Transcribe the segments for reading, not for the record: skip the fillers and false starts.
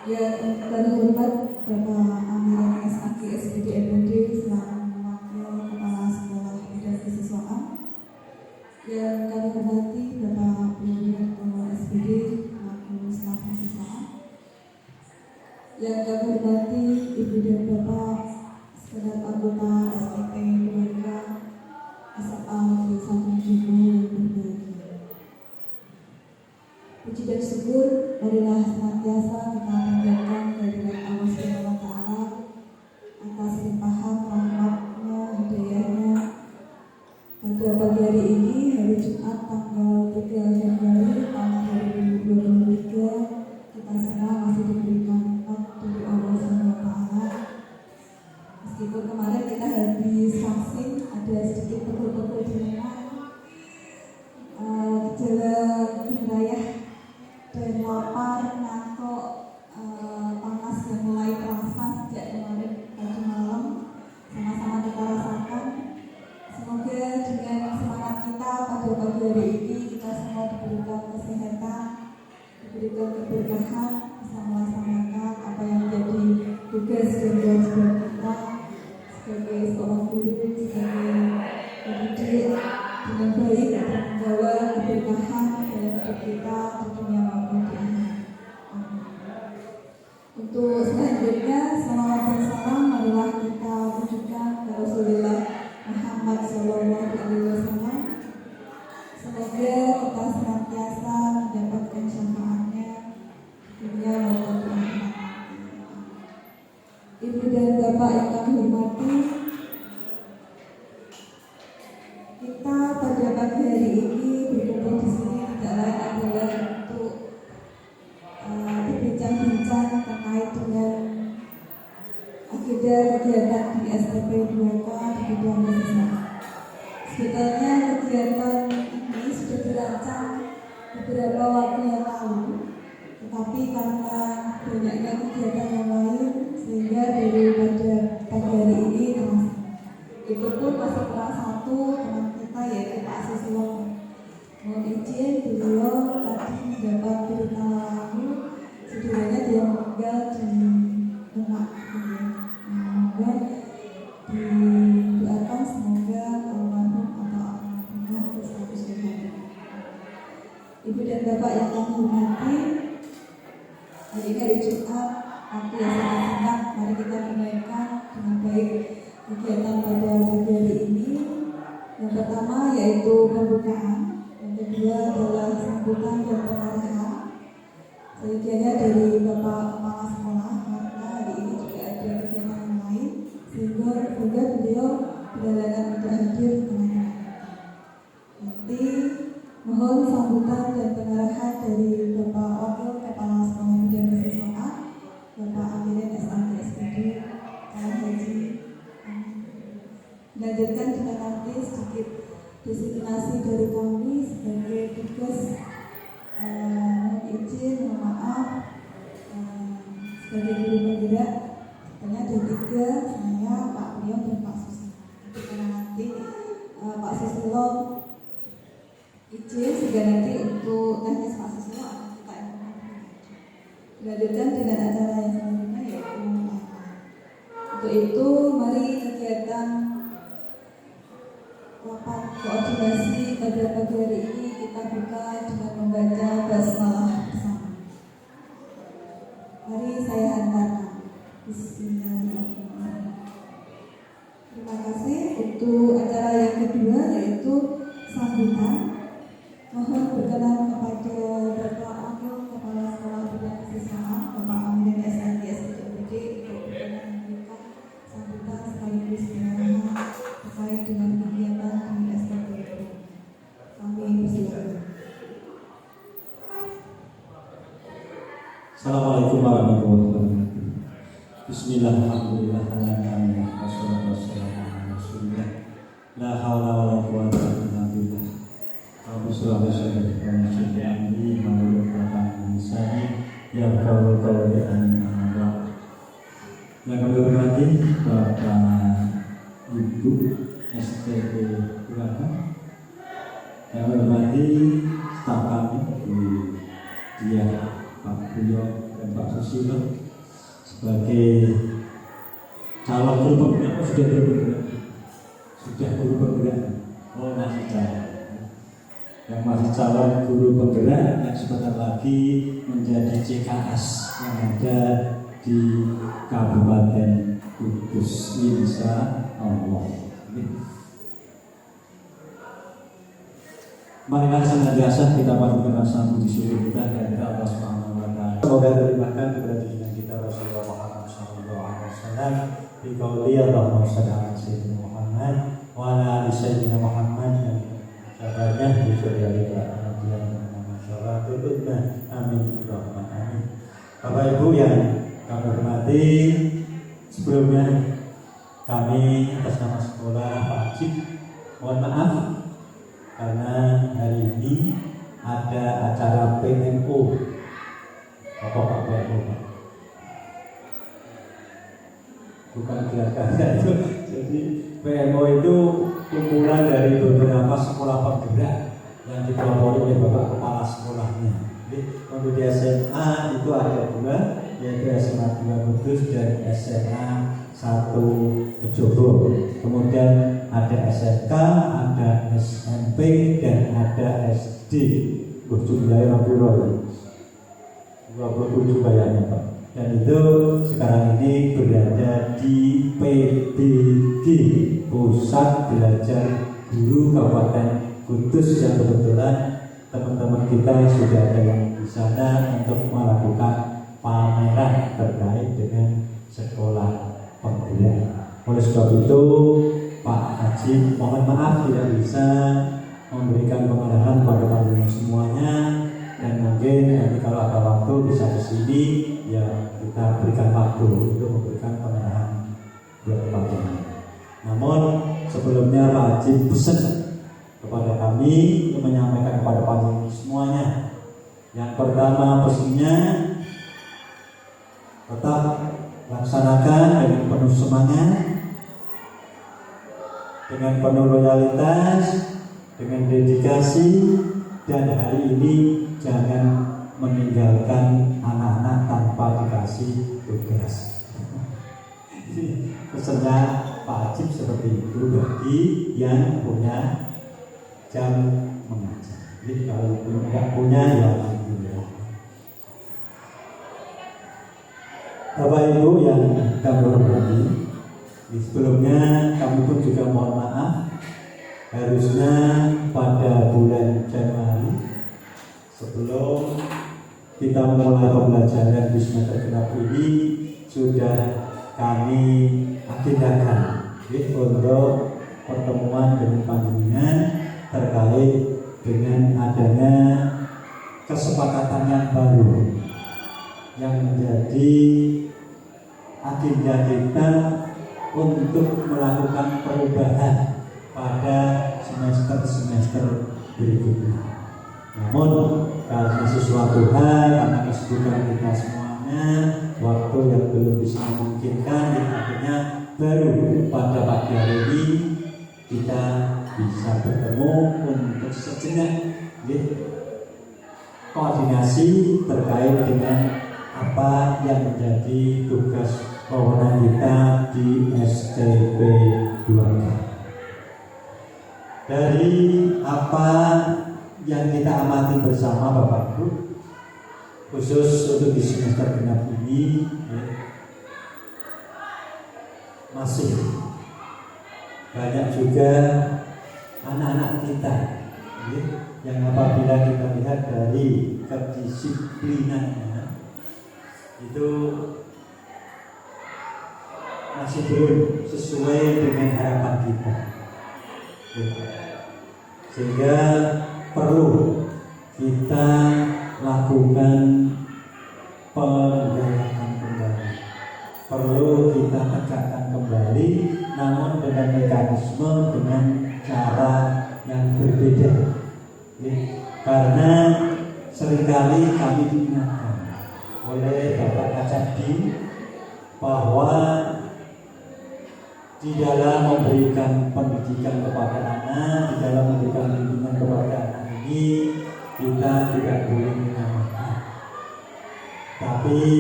Yang terhormat Bapak Amir SAG SPD MPD selaku Wakil Kepala Sekolah Bidang Kesiswaan. Yang kami hormati Bapak Wiryarto SPD selaku Staf Kesiswaan. Yang kami hormati Ibu dan Bapak segenap anggota STP keluarga SMA Desa Punjugo yang berbahagia. Puji dan syukur marilah senantiasa kita panjatkan kehadirat Allah Subhanahu wa Ta'ala atas limpahan rahmatnya, hidayahnya pada pagi hari ini, hari Jumat tanggal 3 Januari tahun 2023. Kita semua masih diberikan nikmat dari Allah Subhanahu wa Ta'ala. Meskipun kemarin kita habis vaksin, ada sedikit pegel-pegel di mana gejala wilayah dan lapar, ngantuk, panas yang mulai terasa sejak kemarin tadi malam sama-sama kita rasakan. Semoga dengan semangat kita pada pagi hari ini kita semua diberikan kesehatan, diberikan keberkahan, bisa melaksanakan apa yang menjadi tugas dan kewajiban kita sebagai seorang guru, sebagai pendidik dengan baik dan membawa keberkahan dalam hidup kita di dunia maupun di akhirat. Untuk selanjutnya, salawat dan salam marilah kita tujukan ke Rasulullah Muhammad SAW. Semoga kita senantiasa mendapatkan syafaatnya di dunia maupun di akhirat. Ibu dan Bapak yang kami hormati, kita pada pagi hari ini berkumpul di sini tidak lain adalah untuk berbincang-bincang terkait dengan agenda kegiatan di STP 2K di bidang kesehatan. Sebetulnya kegiatan ini sudah dirancang beberapa waktu yang lalu, tetapi karena banyaknya kegiatan yang lain sehingga daripada pagi hari ini terasa. Itu pun masih kelas 1 teman kita yaitu Pak Susilo. Mohon izin beliau tadi mendapat berita lalu saudaranya dia meninggal di Demak. Semoga didoakan semoga almarhum atau almarhumah bersatu sehat. Ibu dan Bapak yang kami hormati, hari ini hari Jumat, waktu yang sangat singkat, mari kita tunaikan dengan baik kegiatan pada pagi hari ini. Yang pertama yaitu pembukaan, yang kedua adalah sambutan dan pengarahan. Selanjutnya dari Bapak Kepala Sekolah, karena hari ini juga ada kegiatan yang lain, sehingga beliau berhalangan untuk hadir dengan nanti. Mohon sambutan dan pengarahan dari Bapak Wakil Kepala Sekolah Bidang Kesiswaan, Bapak Amir SAG SPD, Haji. Dilanjutkan dengan nanti sedikit designasi dari kami sebagai tugas. Mohon izin, mohon maaf, sebagai guru penggerak sebenarnya ada 3, saya, Pak Priyon dan Pak Susilo. Karena nanti Pak Susilo izin sehingga nanti untuk teknis Pak Susilo akan kita informasikan. Dilanjutkan dengan acara yang selanjutnya yaitu untuk itu mari kegiatan rapat koordinasi pada pagi hari ini kita buka dengan membaca basmalah bersama. Mari saya hantarkan. Bismillahirrahmanirrahim. Terima kasih. Untuk acara yang kedua yaitu sambutan. Mohon berkenan kepada Bapak Wakil Kepala Sekolah Bidang Kesiswaan, Bapak Amir SAG SPD untuk berkenan memberikan sambutan sekaligus pengarahan terkait dengan kegiatan di STP. Kami bersilakan. Assalamualaikum warahmatullahi wabarakatuh. Bismillahirrahmanirrahim. Wassalatu wassalamu ala Rasulillah. La haula wala quwwata illa billah. Rabbi shrah li sadri wa yassir li amri wahlul 'uqdatam min lisani yafqahu qawli. Yang kami hormati Bapak Ibu STP Puraka, yang kami hormati staf kami di Dia Pak Buyo dan Pak Susilo sebagai calon guru penggerak. Sudah guru penggerak? Sudah guru penggerak? Oh, masih calon. Yang masih calon guru penggerak yang sebentar lagi menjadi CKS yang ada di Kabupaten Kudus, insya Allah. Marilah senantiasa kita panjatkan rasa puji syukur kita kepada Allah Subhanahu wa taala. Semoga terlimpahkan kepada junjungan kita Rasulullah Muhammad sallallahu alaihi wasallam di qauli Allahumma shalli ala sayyidina Muhammad wa ala ali sayyidina Muhammad dan sahabatnya di surga amin Allahumma amin. Bapak Ibu yang kami hormati, sebelumnya kami atas nama sekolah Pak Ajib mohon maaf karena hari ini ada acara PMO. Apa Pak PMO? Bukan gelar karya itu. Jadi PMO itu kumpulan dari beberapa sekolah penggerak yang dipelopori oleh Bapak Kepala sekolahnya. Jadi untuk di SMA itu ada dua, yaitu SMA 2 Kudus dan SMA 1 Jogo. Kemudian ada SMK, ada SMP, dan ada SD. Jumlahnya 27 kayaknya Pak. Dan itu sekarang ini berada di PBG, Pusat Belajar Guru Kabupaten Kudus, yang kebetulan teman-teman kita sudah ada yang di sana untuk melakukan pameran terkait dengan sekolah penggerak. Oleh sebab itu Pak Haji mohon maaf tidak bisa memberikan pengarahan pada panjenengan semuanya, dan mungkin nanti kalau ada waktu bisa ke sini ya kita berikan waktu untuk memberikan pengarahan buat panjenengan. Namun sebelumnya Pak Haji pesan kepada kami untuk menyampaikan kepada panjenengan semuanya. Yang pertama pesannya tetap laksanakan dengan penuh semangat, dengan penuh loyalitas, dengan dedikasi, dan hari ini jangan meninggalkan anak-anak tanpa dikasih tugas. Pesannya Pak Ajib seperti itu bagi yang punya jam mengajar. Jadi kalau tidak punya ya alhamdulillah. Bapak Ibu yang kami hormati, sebelumnya kami pun juga mohon maaf. Harusnya pada bulan Januari sebelum kita memulai pembelajaran di semester genap ini sudah kami agendakan untuk pertemuan dengan panjenengan terkait dengan adanya kesepakatan yang baru yang menjadi agenda kita untuk melakukan perubahan pada semester-semester berikutnya. Namun karena sesuatu hal, karena kesibukan kita semuanya, waktu yang belum bisa memungkinkan, akhirnya baru pada pagi hari ini kita bisa bertemu untuk sejenak koordinasi terkait dengan apa yang menjadi tugas wewenang kita di STP 2K. Dari apa yang kita amati bersama Bapak Ibu, khusus untuk di semester genap ini masih banyak juga anak-anak kita yang apabila kita lihat dari kedisiplinannya itu masih belum sesuai dengan harapan kita, sehingga perlu kita lakukan penggerakan kembali, perlu kita tegakkan kembali, namun dengan mekanisme, dengan cara yang berbeda. Karena seringkali kami diingatkan oleh Bapak Kacadi bahwa di dalam memberikan pendidikan kepada anak, di dalam memberikan bimbingan kepada anak ini, kita tidak boleh menyamakan Tetapi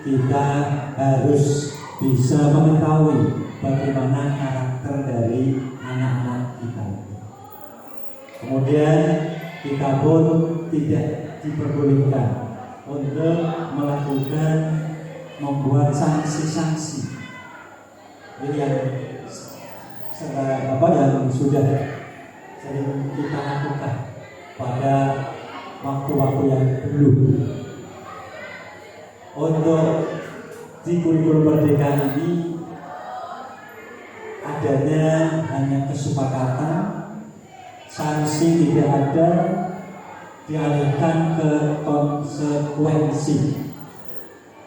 kita harus bisa mengetahui bagaimana karakter dari anak-anak kita. Kemudian kita pun tidak diperbolehkan untuk melakukan membuat sanksi-sanksi. Ini yang yang sudah sering kita lakukan pada waktu-waktu yang dulu. Untuk di kurikulum Merdeka ini adanya hanya kesepakatan, sanksi tidak ada, dialihkan ke konsekuensi.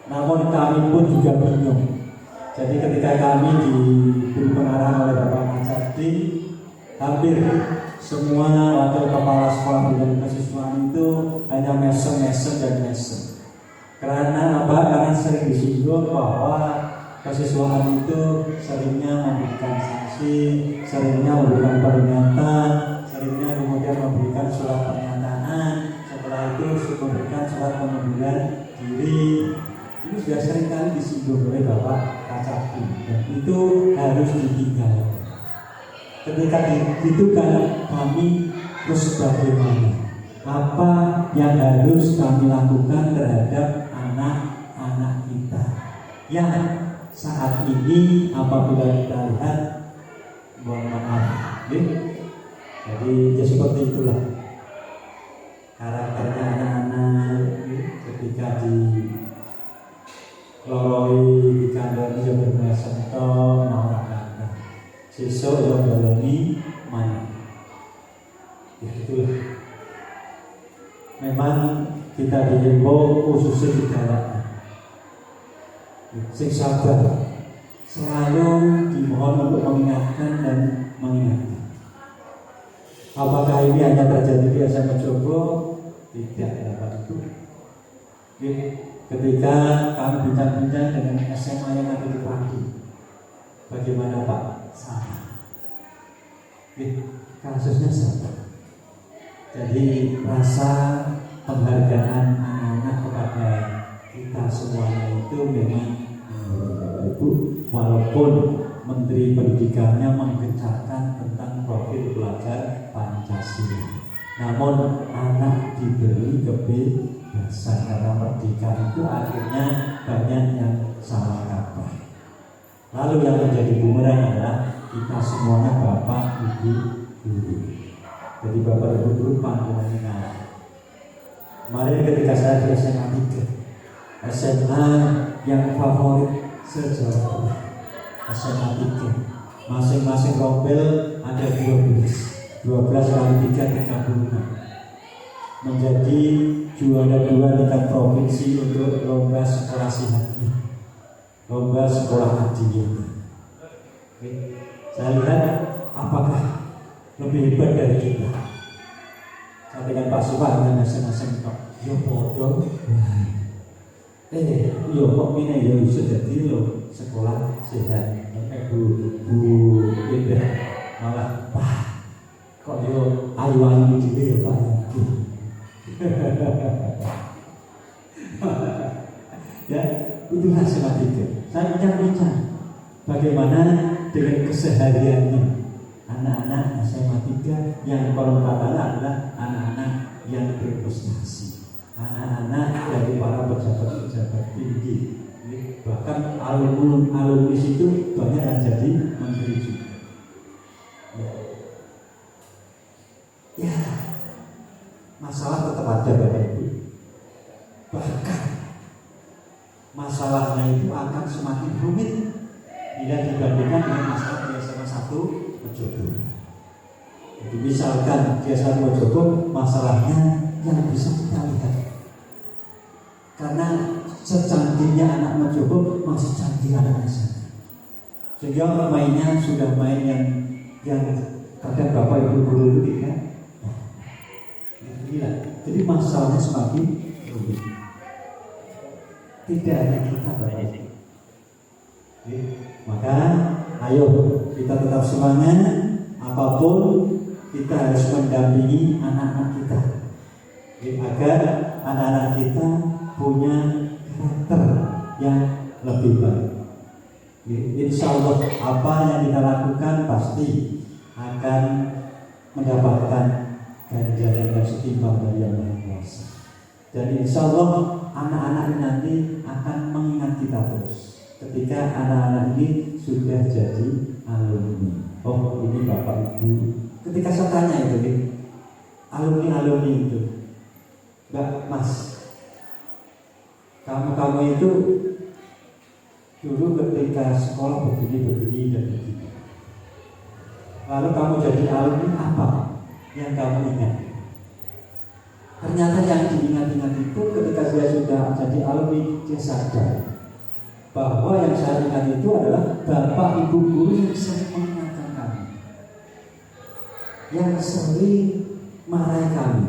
Namun kami pun juga bingung. Jadi ketika kami diberi pengarahan oleh Bapak Macadi, hampir semua wakil kepala sekolah bidang kesiswaan itu hanya mesem dan mesem. Karena apa? Karena sering disinggung bahwa kesiswaan itu seringnya memberikan sanksi, seringnya memberikan peringatan, seringnya kemudian memberikan surat pernyataan, setelah itu memberikan surat pengunduran diri. Ini sudah sering kali disinggung oleh Bapak Kacati, dan itu harus ditinggalkan. Ketika itu kan kami terus bagaimana? Apa yang harus kami lakukan terhadap anak-anak kita yang saat ini apabila kita lihat, mohon maaf, jadi seperti itulah karakternya anak-anak ketika di loroi di kandang dia berbahasa entong orang kata sesuk yang baleni mana ya itulah. Memang kita dihimbau khususnya di dalam sing sabar, selalu dimohon untuk mengingatkan dan mengingatkan. Apakah ini hanya terjadi di SMA Jogo? Tidak, dapat itu. Ketika kami bincang-bincang dengan SMA yang ada di Pati, bagaimana Pak? Sama. Kasusnya sama. Jadi rasa penghargaan anak-anak kepada kita semuanya itu memang Ibu, walaupun Menteri Pendidikannya menggencarkan tentang profil belajar Pancasila, namun anak diberi kebebasan karena merdeka itu akhirnya banyak yang salah kaprah. Lalu yang menjadi bumerang adalah kita semuanya Bapak Ibu guru. Jadi Bapak Ibu guru panggilannya ngalah. Kemarin ketika saya di SMA 3, SMA yang favorit se-Jawa Tengah, SMA 3, masing-masing rombel ada 12 kali 3, 36, menjadi juara 2 tingkat provinsi untuk lomba sekolah sihatnya, lomba sekolah haji. Saya lihat apakah lebih hebat dari kita. Saya dengan Pak Supa dengan masing-masing kok yo podo yo kok ini yo iso dadi lo sekolah sehat. Bu Indah malah Pak kok yo ayu-ayu dhewe ya Pak. Ya, itulah semacamnya. Saya bincang-bincang bagaimana dengan kesehariannya anak-anak SMA 3 yang konon katanya adalah anak-anak yang berprestasi, anak-anak dari para pejabat-pejabat tinggi. Bahkan alumni itu banyak yang jadi menteri juga. Ya, masalah tetap ada Bapak Ibu. Bahkan masalahnya itu akan semakin rumit bila dibandingkan dengan masalah di SMA 1 Mojogo. Jadi misalkan di SMA Mojogo masalahnya yang bisa kita lihat, karena secanggihnya anak Mojogo masih canggih anak SMA, sehingga mainnya sudah main yang kadang Bapak Ibu guru itu kan. Gila. Jadi masalahnya semakin rumit. Tidak hanya kita Bapak Ibu. Maka ayo kita tetap semangat. Apapun kita harus mendampingi anak-anak kita, agar anak-anak kita punya karakter yang lebih baik. Insya Allah apa yang kita lakukan pasti akan mendapatkan ganjaran yang setimpal dari Yang Maha Kuasa. Dan insya Allah anak-anak ini nanti akan mengingat kita terus. Ketika anak-anak ini sudah jadi alumni, oh ini bapak ibu. Ketika saya tanya itu, alumni itu, Mbak Mas, kamu itu dulu ketika sekolah begini dan begini. Lalu kamu jadi alumni apa yang kamu ingat? Ternyata yang diingat-ingat itu ketika saya sudah jadi alumni, dia sadar bahwa yang saya ingat itu adalah bapak ibu guru yang sering mengingatkan kami, yang sering marahi kami.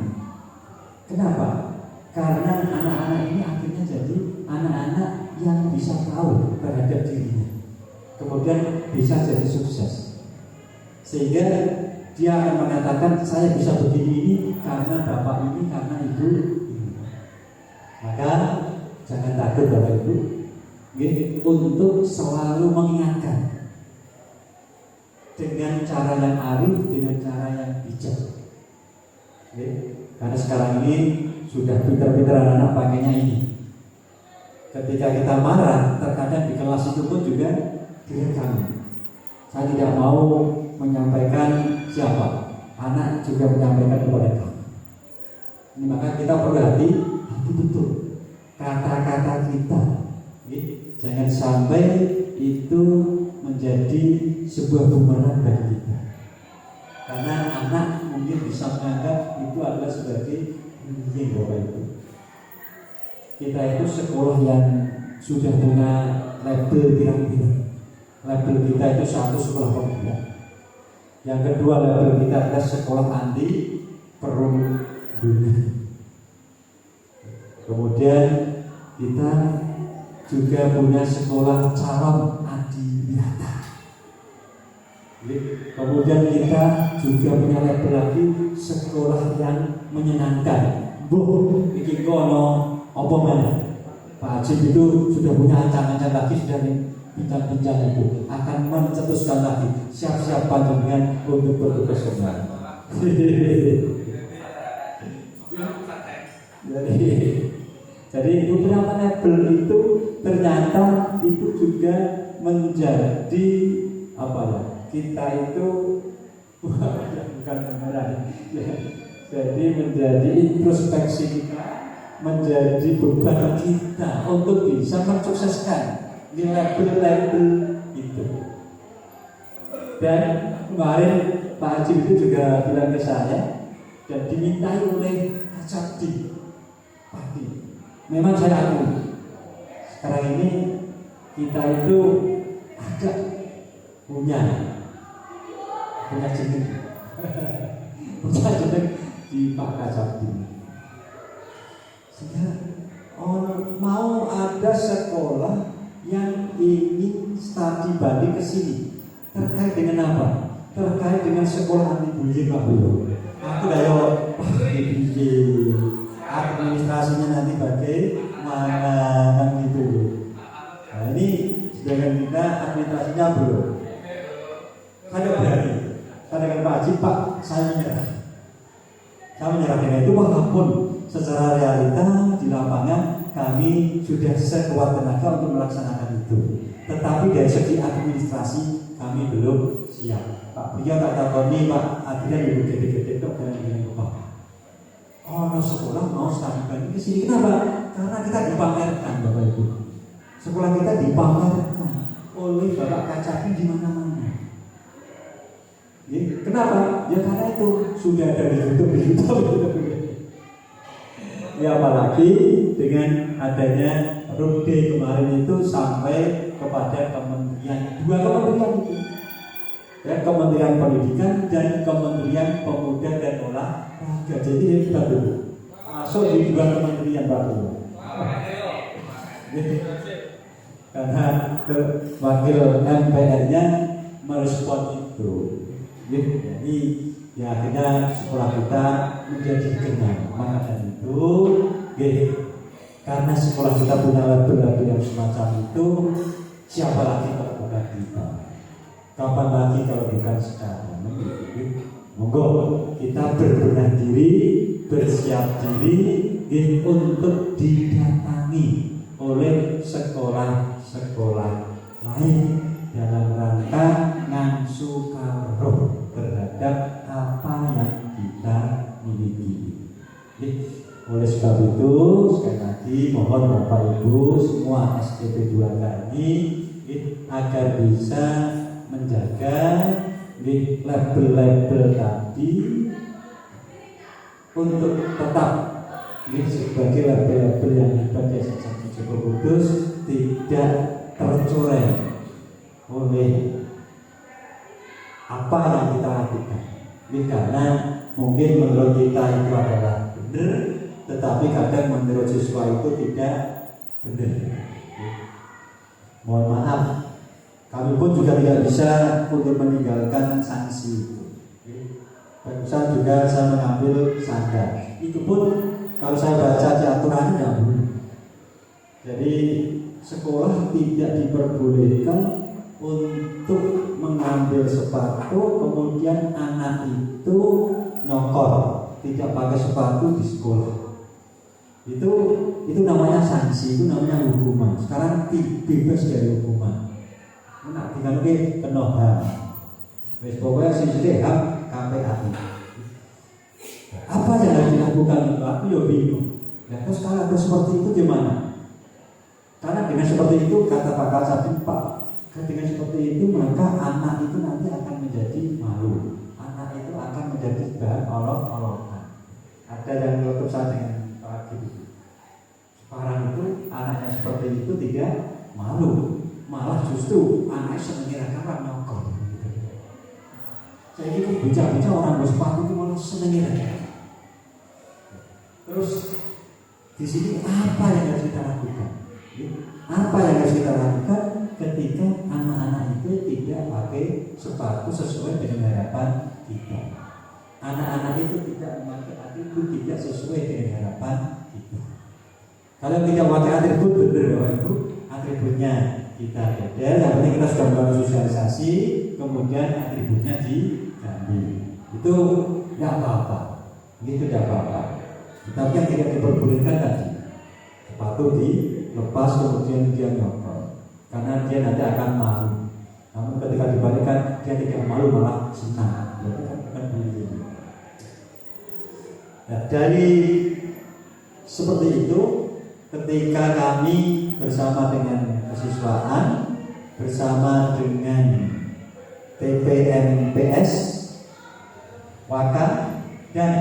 Kenapa? Karena anak-anak ini akhirnya jadi anak-anak yang bisa tahu terhadap dirinya, kemudian bisa jadi sukses. Sehingga dia akan mengatakan saya bisa begini ini karena bapak ini, karena ibu ini. Maka jangan takut bapak ibu untuk selalu mengingatkan dengan cara yang arif, dengan cara yang bijak. Karena sekarang ini sudah pintar-pintar anak-anak pakainya ini. Ketika kita marah, terkadang di kelas itu pun juga direkam. Saya tidak mau menyampaikan siapa, anak juga menyampaikan kepada kamu. Ini maka kita perlu hati betul kata-kata kita. Jangan sampai itu menjadi sebuah bumerang bagi kita. Karena anak mungkin bisa menganggap itu adalah sebagai bullying Bapak Ibu. Kita itu sekolah yang sudah punya label pirang-pirang. Label kita itu satu, sekolah pemuda. Yang kedua, label kita adalah sekolah anti perundungan. Kemudian kita juga punya sekolah calon adiwiyata. Kemudian kita juga punya label lagi sekolah yang menyenangkan. Bu, iki kono apa mana? Pak Haji itu sudah punya ancang-ancang lagi, sudah bincang-bincang itu akan mencetuskan lagi, siap-siap panjenengan untuk bertugas kembali. Jadi beberapa label itu ternyata itu juga menjadi apa ya? Kita itu bukan pemeran, jadi menjadi introspeksi kita, menjadi beban kita untuk bisa mensukseskan di label-label itu. Dan kemarin Pak Haji itu juga bilang ke saya dan dimintai oleh Kacabdi Pati. Memang saya akui sekarang ini kita itu agak punya jenis punya jenis di Pak Kacabdi. Sehingga mau ada sekolah yang ingin studi banding ke sini terkait dengan apa? Terkait dengan sekolah anti bullying Pak Bro. Aku dayo administrasinya nanti bagaimana kan gitu. Nah ini sedangkan kita administrasinya belum. Saya berani. Saya dengan Pak Haji, Pak, saya menyerah. Saya menyerah dengan itu walaupun secara realita di lapangan kami sudah sekuat tenaga untuk melaksanakan itu. Tetapi dari segi administrasi kami belum siap. Pak Beliau tak tahu nih Pak Adrian ibu gede-gede itu dengan Bapak. Oh, sekolah mau studi banding ke sini. Kenapa? Karena kita dipamerkan Bapak Ibu. Sekolah kita dipamerkan oleh Bapak Kacabdi di mana-mana. Kenapa? Ya karena itu sudah ada di YouTube. Ya apalagi dengan adanya Rode kemarin itu sampai kepada kementerian, dua kementerian itu, ya, Kementerian Pendidikan dan Kementerian Pemuda dan Olahraga. Jadi baru masuk di dua kementerian baru. Karena wakil MPR-nya merespon itu. Jadi ya akhirnya sekolah kita menjadi kenal. Maka dari itu Karena sekolah kita punya label-label yang semacam itu, siapa lagi kalau bukan kita? Kapan lagi kalau bukan sekarang? Monggo kita berbenah diri, bersiap diri untuk didatangi oleh sekolah-sekolah lain dalam rangka ngangsu karoh terhadap apa yang kita miliki. Oleh sebab itu, sekali lagi mohon Bapak Ibu semua STP 2K ini agar bisa menjaga label-label tadi untuk tetap sebagai label-label yang dipakai sejak Joko Kudus tidak tercoreng oleh apa yang kita lakukan. Karena mungkin menurut kita itu adalah benar, tetapi kadang menurut siswa itu tidak benar. Mohon maaf, kami pun juga tidak bisa untuk meninggalkan sanksi itu. Barusan juga saya mengambil sandar. Itu pun kalau saya baca di aturan tidak boleh. Jadi sekolah tidak diperbolehkan untuk mengambil sepatu kemudian anak itu nyokor, tidak pakai sepatu di sekolah. Itu namanya sanksi, itu namanya hukuman. Sekarang bebas dari hukuman. Nak dikanke kena HAM. Wis pokoke sing HAM KPAI. Apa yang harus dilakukan itu? Aku ya bingung. Ya, terus kalau ada seperti itu gimana? Karena dengan seperti itu kata Pak Kasabin, Pak, dengan seperti itu maka anak itu nanti akan menjadi malu. Anak itu akan menjadi bahan olok-olokan. Ada yang menutup saya dengan Pak Giri. Sekarang itu anak yang seperti itu tidak malu. Malah justru anak senengnya karena nyokor. Saya ini bicara orang bersepatu itu malah senengnya. Terus di sini apa yang harus kita lakukan? Apa yang harus kita lakukan ketika anak-anak itu tidak pakai sepatu sesuai dengan harapan kita? Anak-anak itu tidak memakai atribut tidak sesuai dengan harapan kita. Kalau tidak memakai atribut benar Bapak Ibu, atributnya kita beda, yang penting kita sudah melakukan sosialisasi, kemudian atributnya diambil. Itu tidak apa-apa, itu tidak apa-apa. Tapi yang tidak diperbolehkan tadi, sepatu dilepas kemudian dia nyokor, karena dia nanti akan malu. Namun ketika dibalikkan dia tidak malu malah senang. Berarti kan bukan begitu. Nah, dari seperti itu, ketika kami bersama dengan kesiswaan, bersama dengan TPMPS, Waka, dan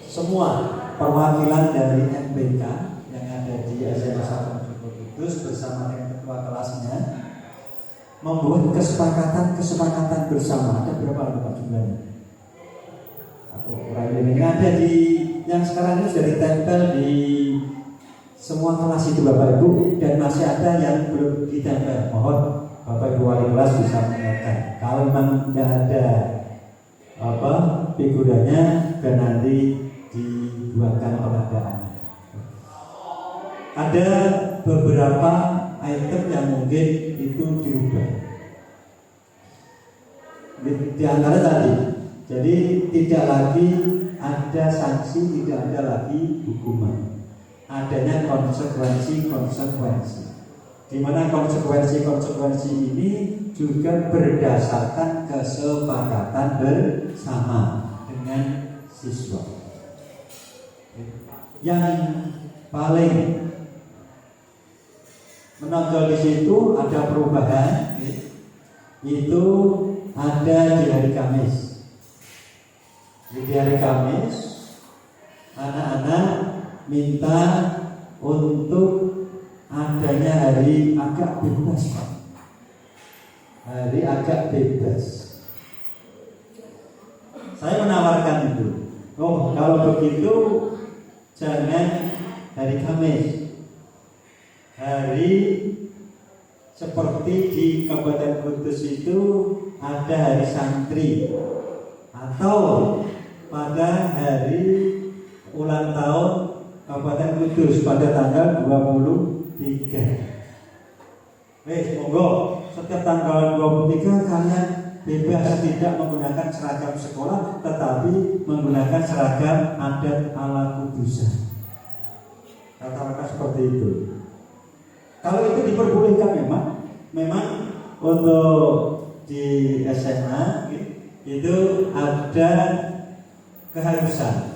semua perwakilan dari MPK yang ada di SMA 1 Joko Kudus bersama dengan ketua kelasnya membuat kesepakatan bersama. Ada berapa Pak jumlahnya? Ini ada di yang sekarang ini sudah ditempel di semua kelas itu Bapak Ibu, dan masih ada yang belum ditempel. Mohon Bapak Ibu wali kelas bisa mengingatkan. Kalau memang tidak ada figuranya, dan nanti dibuatkan pengadaan. Ada beberapa item yang mungkin itu dirubah. Di antara tadi, jadi tidak lagi ada sanksi, tidak ada lagi hukuman. Adanya konsekuensi. Di mana konsekuensi ini juga berdasarkan kesepakatan bersama dengan siswa. Yang paling menonjol di situ ada perubahan, itu ada di hari Kamis. Di hari Kamis, anak-anak minta untuk adanya hari agak bebas, Pak. Hari agak bebas. Saya menawarkan itu. Oh, kalau begitu jangan hari Kamis. Hari seperti di Kabupaten Kudus itu ada hari santri, atau pada hari ulang tahun Kabupaten Kudus pada tanggal 23. Monggo setiap tanggal 23 kalian bebas tidak menggunakan seragam sekolah, tetapi menggunakan seragam adat ala Kudusan. Kata-kata seperti itu. Kalau itu diperbolehkan memang untuk di SMA itu ada keharusan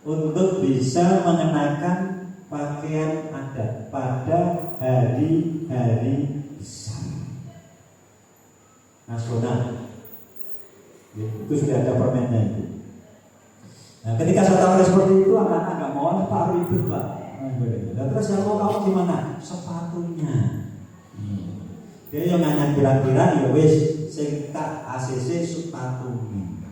untuk bisa mengenakan pakaian adat pada hari-hari besar nasional. Itu sudah ada permennya itu. Nah, ketika saya tahu seperti itu, anak-anak nggak mau, Pak ribet Pak. Nah, terus yang mau kamu gimana? Sepatunya. Dia yang nanya kira-kira ya wis sing tak ACC sepatunya.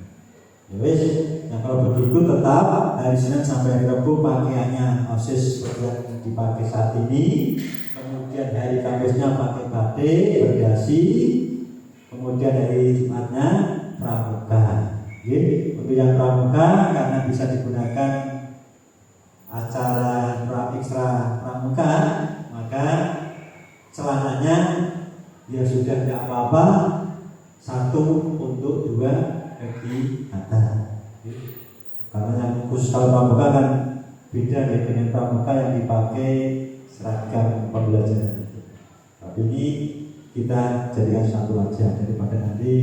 Ya wis, nah kalau begitu tetap hari Senin sampai hari Rabu pakaiannya OSIS seperti yang dipakai saat ini. Kemudian hari Kamisnya pakai batik berdasi. Kemudian hari Jumatnya pramuka. Untuk yang pramuka karena bisa digunakan acara ekstra pramuka, maka celananya ya sudah tidak apa-apa, satu untuk dua kegiatan. Karena yang khusus kalau pramuka kan beda dengan pramuka yang dipakai seragam pembelajaran. Tapi ini kita jadikan satu aja daripada nanti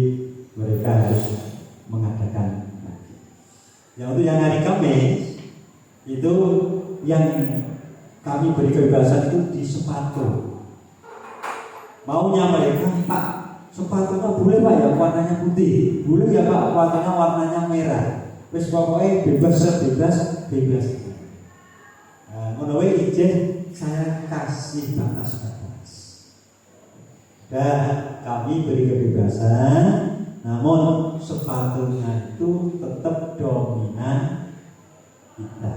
mereka harus mengadakan lagi. Yang untuk yang hari Kamis itu yang kami beri kebebasan itu di sepatu. Maunya mereka, Pak, sepatunya boleh Pak ya warnanya putih, boleh ya Pak warnanya merah. Wis pokoknya bebas. Nah, menawi izin saya kasih batas. Dan kami beri kebebasan, namun sepatunya itu tetap dominan kita.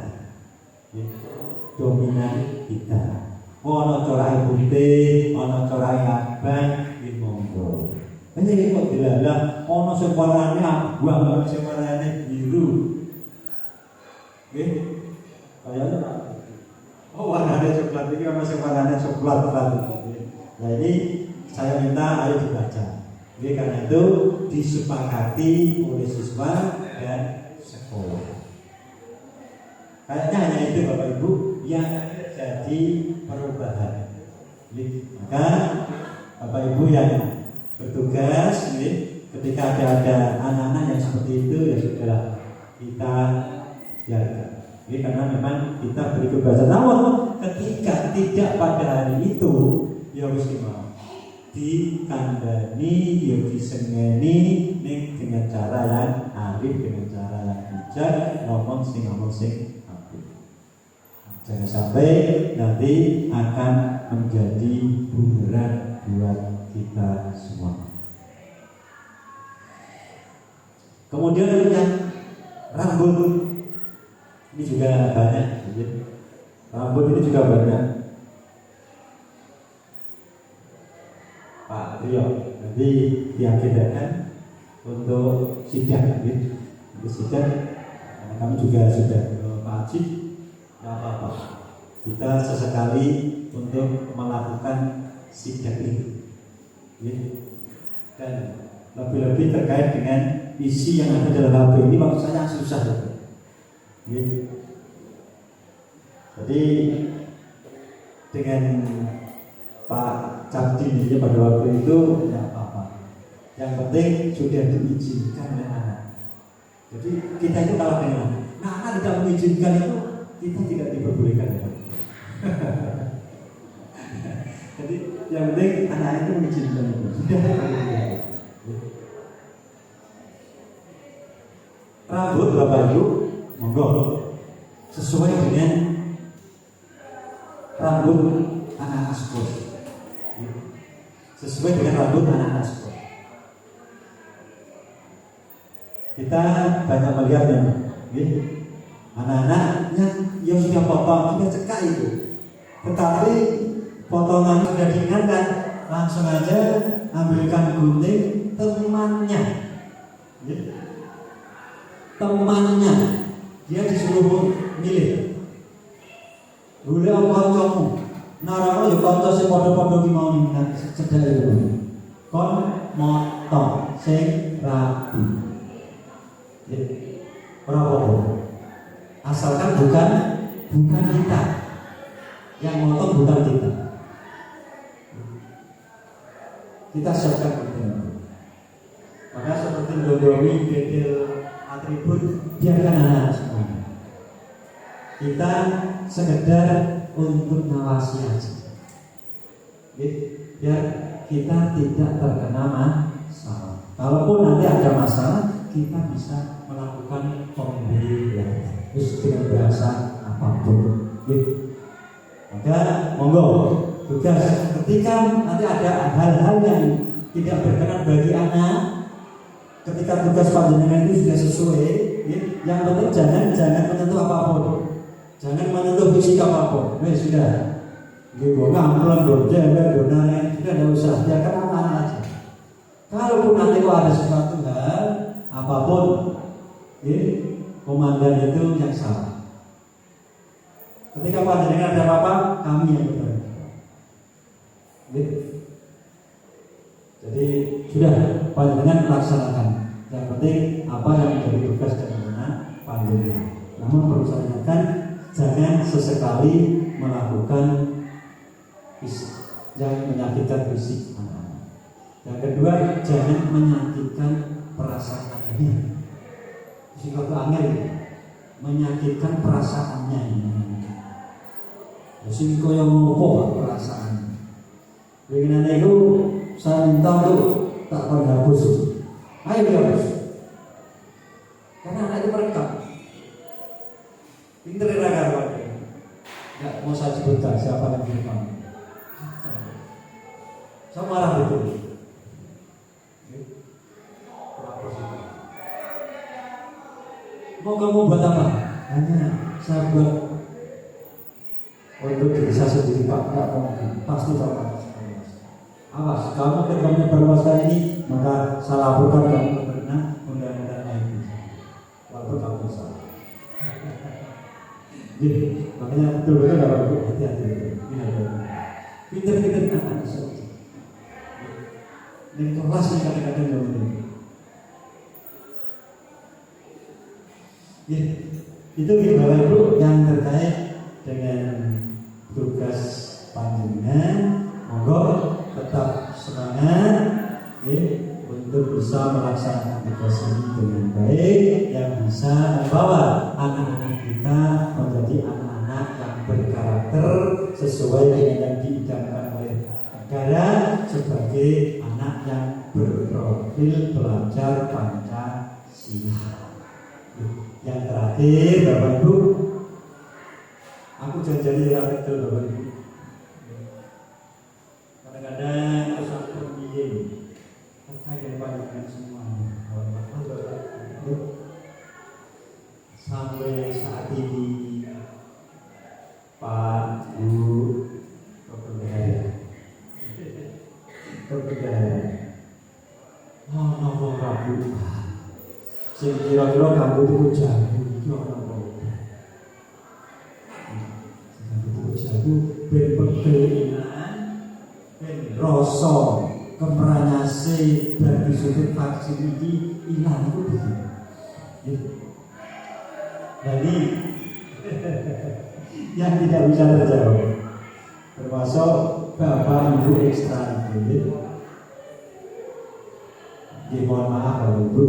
Ono corak putih, ono corak abang, di monggo. Ini kok dilalah, ono sing warnane abang, ono sing warnane biru. Kayaknya warnane coklat ini ono sing warnane coklat. Nah ini saya minta ayo dibaca. Karena itu disepakati oleh siswa dan sekolah. Kayaknya hanya itu Bapak Ibu yang jadi perubahan. Maka Bapak Ibu yang bertugas ketika ada anak-anak yang seperti itu ya sudah kita jaga. Karena memang kita beri kebebasan. Namun ketika tidak pada hari itu ya harus gimana? Dikandani, ya disengeni dengan cara yang arif, dengan cara yang bijak, ngomong sing apik. Jangan sampai nanti akan menjadi bumerang buat kita semua. Kemudian yang rambut ini juga banyak. Rambut ini juga banyak. Pak Rio nanti diagendakan untuk sidang, untuk sidang. Karena kami juga sudah Pak Haji, tidak apa-apa. Kita sesekali untuk melakukan sidang ini, dan lebih-lebih terkait dengan isi yang ada dalam HP ini, maksud saya susah. Jadi dengan Pak Cabdi pada waktu itu tidak apa-apa. Yang penting sudah diizinkan oleh anak. Jadi kita itu kalau dengan anak tidak mengizinkan itu kita tidak diperbolehkan. Jadi yang penting anak itu mengizinkan itu sudah diperbolehkan. Rambut Bapak Ibu monggo sesuai dengan rambut anak-anak sekolah. Sesuai dengan rambut anak-anak sekolah. Kita banyak melihat anak-anak yang sudah potong, sudah cekak itu. Tetapi potongan sudah diingatkan, langsung aja ambilkan gunting temannya. Dia disuruh milih Golek kancamu. Narana ya kanca sing padha-padha ki mau ning cedhak iku. Kon moto sing rapi. Ya. Ora apa-apa. Asalkan bukan kita. Yang moto bukan kita. Kita siapkan itu. Maka seperti Dodowi, detail atribut biarkan anak semua. Kita sekedar untuk ngawasi aja. Biar kita tidak terkena masalah. Kalaupun nanti ada masalah, kita bisa melakukan pembelian dengan bahasa apapun. Maka monggo tugas ketika nanti ada hal-hal yang tidak berkenan bagi anak, ketika tugas panjenengan itu sudah sesuai, yang penting jangan menyentuh apapun, jangan menyentuh fisik apapun. Sudah, gue ngampulan, gue jalan, gue nanya, sudah tidak usah, biarkan anak-anak aja. Kalaupun nanti kok ada sesuatu hal apapun, komandan itu yang salah. Ketika panjenengan ada apa-apa, kami yang bertanggung. Jadi sudah panjenengan laksanakan. Yang penting apa yang menjadi tugas dan panjenengan. Namun perlu saya ingatkan, jangan sesekali melakukan yang menyakitkan fisik anak-anak. Yang kedua, jangan menyakitkan perasaan anaknya. Sikap angel menyakitkan perasaannya. Sing koyo ngopo perasaan. Pengen itu saya minta untuk tak penghapus. Ayo dihapus. Karena anak itu merekam. Pinter ya kawan. Enggak mau saya sebutkan siapa yang merekam. Saya marah betul. Mau kamu buat apa? Hanya saya buat untuk diri saya sendiri, Pak. Enggak mungkin. Pasti Bapak. Awas, kamu ketika berpuasa ini, maka saya laporkan kamu karena undang-undang lain. Walaupun kamu salah. Jadi, makanya betul-betul Bapak Ibu hati-hati. Pinter-pinter anak-anak seperti ini kelas yang kadang-kadang ngomong. Itu Bapak Ibu yang terkait dengan tugas panjenengan. Monggo tetap semangat untuk bisa melaksanakan tugas ini dengan baik, yang bisa membawa anak-anak kita menjadi anak-anak yang berkarakter sesuai dengan yang diidamkan oleh negara sebagai anak yang berprofil belajar Pancasila. Yang terakhir, Bapak Ibu, aku janji betul Bapak Ibu. Kadang-kadang aku sangat terbimbing terkait dengan panjenengan semua. Sampai saat ini Pak Bu Keberadaan ngomong Rabu sing kira-kira kamu itu jago iki ana apa? Jago ben pegelinan ben rasa kemranyase bar disuntik vaksin iki ilang iku piye? Jadi yang tidak bisa terjawab termasuk Bapak Ibu ekstra itu. Mohon maaf Bapak Ibu.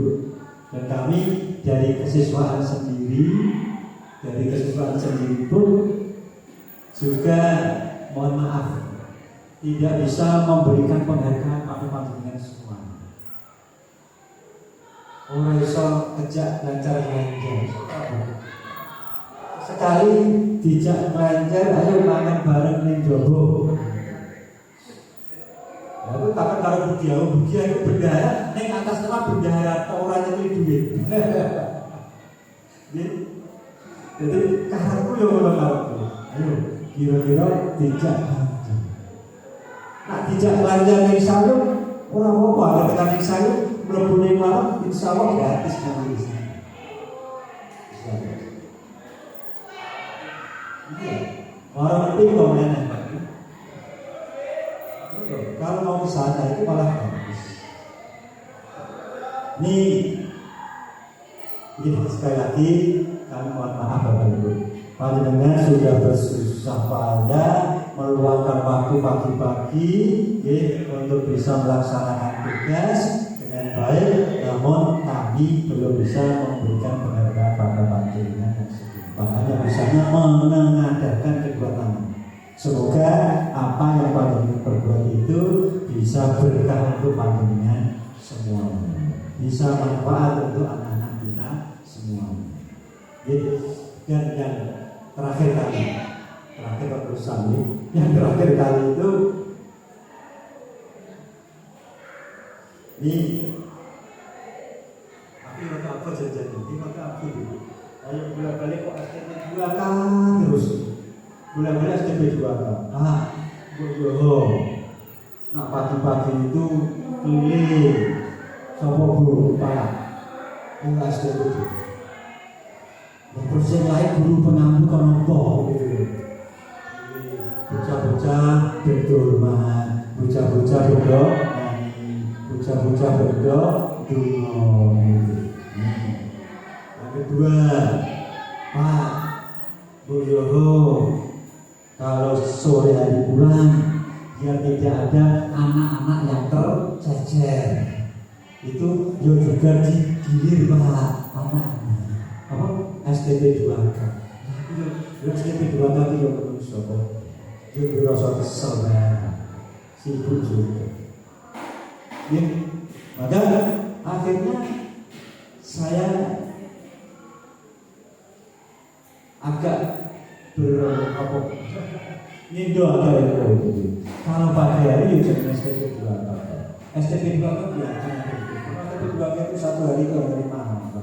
Dan kami dari kesiswaan sendiri pun juga mohon maaf tidak bisa memberikan penghargaan pada panjenengan semua. Orang iso kejak lancar lancar. Sekali dijak lancar, ayo mangan bareng ning jowo. Lalu takkan kalau bugia itu bendahara, neng atas nama bendahara orang itu duit. Jadi kaharku ya orang kaharku. Ayo kira-kira dijak lancar. Nah dijak lancar neng sayur, orang apa ada tekan neng sayur, melebuni malam, insya Allah gratis nanti. Iya. Orang penting kok mana? Kalau mau ke sana itu malah habis. Ini sekali lagi kami mohon maaf Bapak Ibu. Panjenengan sudah bersusah payah meluangkan waktu pagi-pagi untuk bisa melaksanakan tugas dengan baik, namun kami belum bisa memberikan penghargaan pada panjenengan yang setimpal. Hanya bisanya menengadahkan kedua tangan. Semoga apa yang panjenengan perbuat itu bisa berkah untuk panjenengan semuanya, bisa manfaat untuk anak-anak kita semuanya. Dan yang terakhir kali itu ini apa jajan ini apa dulu. Ayo bulan-balik kok STP 2K terus. Bulan-balik STP 2K. Bojoho. Nah pagi-pagi itu keliling sama guru Pak. Ini STP 2. Terus yang lain guru pengampu konopo gitu. Bocah-bocah berdoa, bocah-bocah berdoa, bocah-bocah berdoa, dungo. Yang kedua, Pak Boyoho, kalau sore hari pulang, biar tidak ada anak-anak yang tercecer. Itu juga digilir Pak, anak-anak. Apa? STP 2K. STP 2K itu yang manusia kok. Dia berasa kesel sibuk juga. Maka akhirnya saya agak nindo agak itu. Kalau pagi hari ya jangan STP 2K. STP 2K biasa. STP 2K itu satu hari itu dari mana?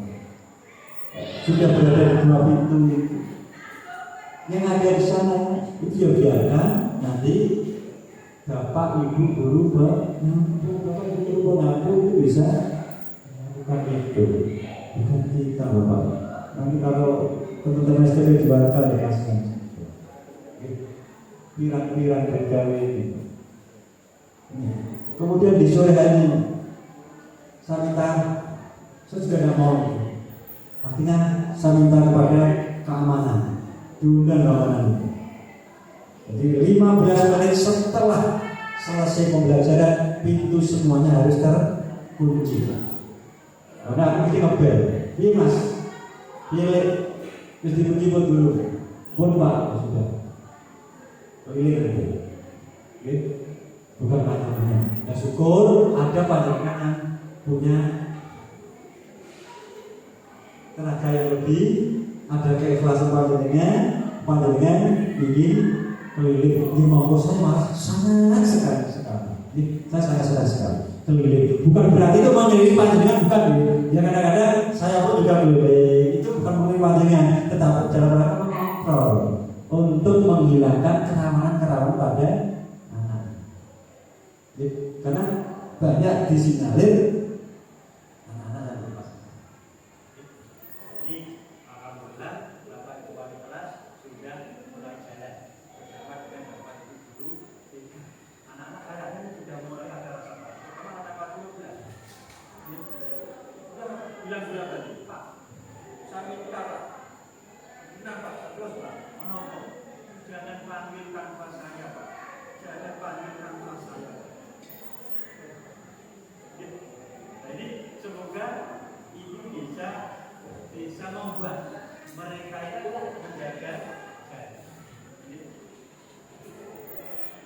Sudah berada di 2 pintu itu. Yang ada di sana itu ya biarkan nanti bapak ibu guru bapak ibu pengampu itu bisa bukan itu, bukan kita bapak. Nanti kalau teman-teman STP 2K ya kasihkan pirang-pirang bergawe ini. Kemudian di sore hari saya minta, saya juga tidak mau. Artinya saya minta kepada keamanan, diundang keamanan. Jadi 15 menit setelah selesai pembelajaran, pintu semuanya harus terkunci. Karena aku bikin ngebel, ini mas, pilih, terus dikunci pun dulu, pun pak, sudah. Pilih itu, bukan panjangannya. Ya syukur ada panjangan yang punya tenaga yang lebih, ada keikhlasan panjenengan ingin keliling di Monggo saya sangat sekali. Saya sangat sekali keliling. Bukan berarti itu mengelilingi panjenengan, bukan. Ya kadang-kadang saya pun juga keliling. Itu bukan mengelilingi panjenengan, tetapi dalam rangka mengontrol untuk menghilangkan kerawanan pada anak. Karena banyak disinyalir bisa membuat mereka itu menjaga jarak.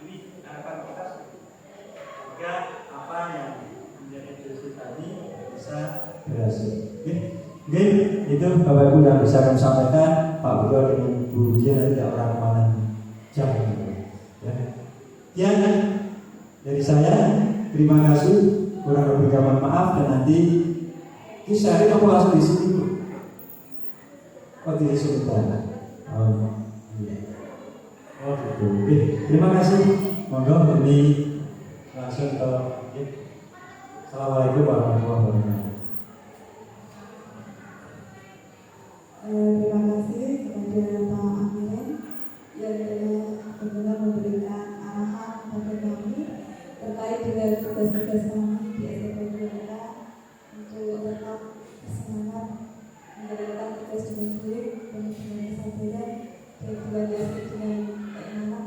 Ini harapan kita semoga apa yang menjadi tujuan tadi bisa berhasil. Itu Bapak Ibu yang bisa kami sampaikan. Pak Berdua dengan Bu Dia dari orang mana jauh. Ya, dari saya terima kasih. Kurang lebih mohon maaf dan nanti kisah ini aku langsung di sini. Oh tidak sebentar. Iya. Gitu. Oke, terima kasih. Monggo ini langsung ke. Assalamualaikum warahmatullahi wabarakatuh. Terima kasih kepada Pak Amiran yang telah saudara memberikan arahan kepada kami terkait dengan tugas-tugas kami di SMP Purbalingga untuk tetap bersemangat menjalankan tugas dengan baik dan dengan kesabaran dan dilandasi dengan keimanan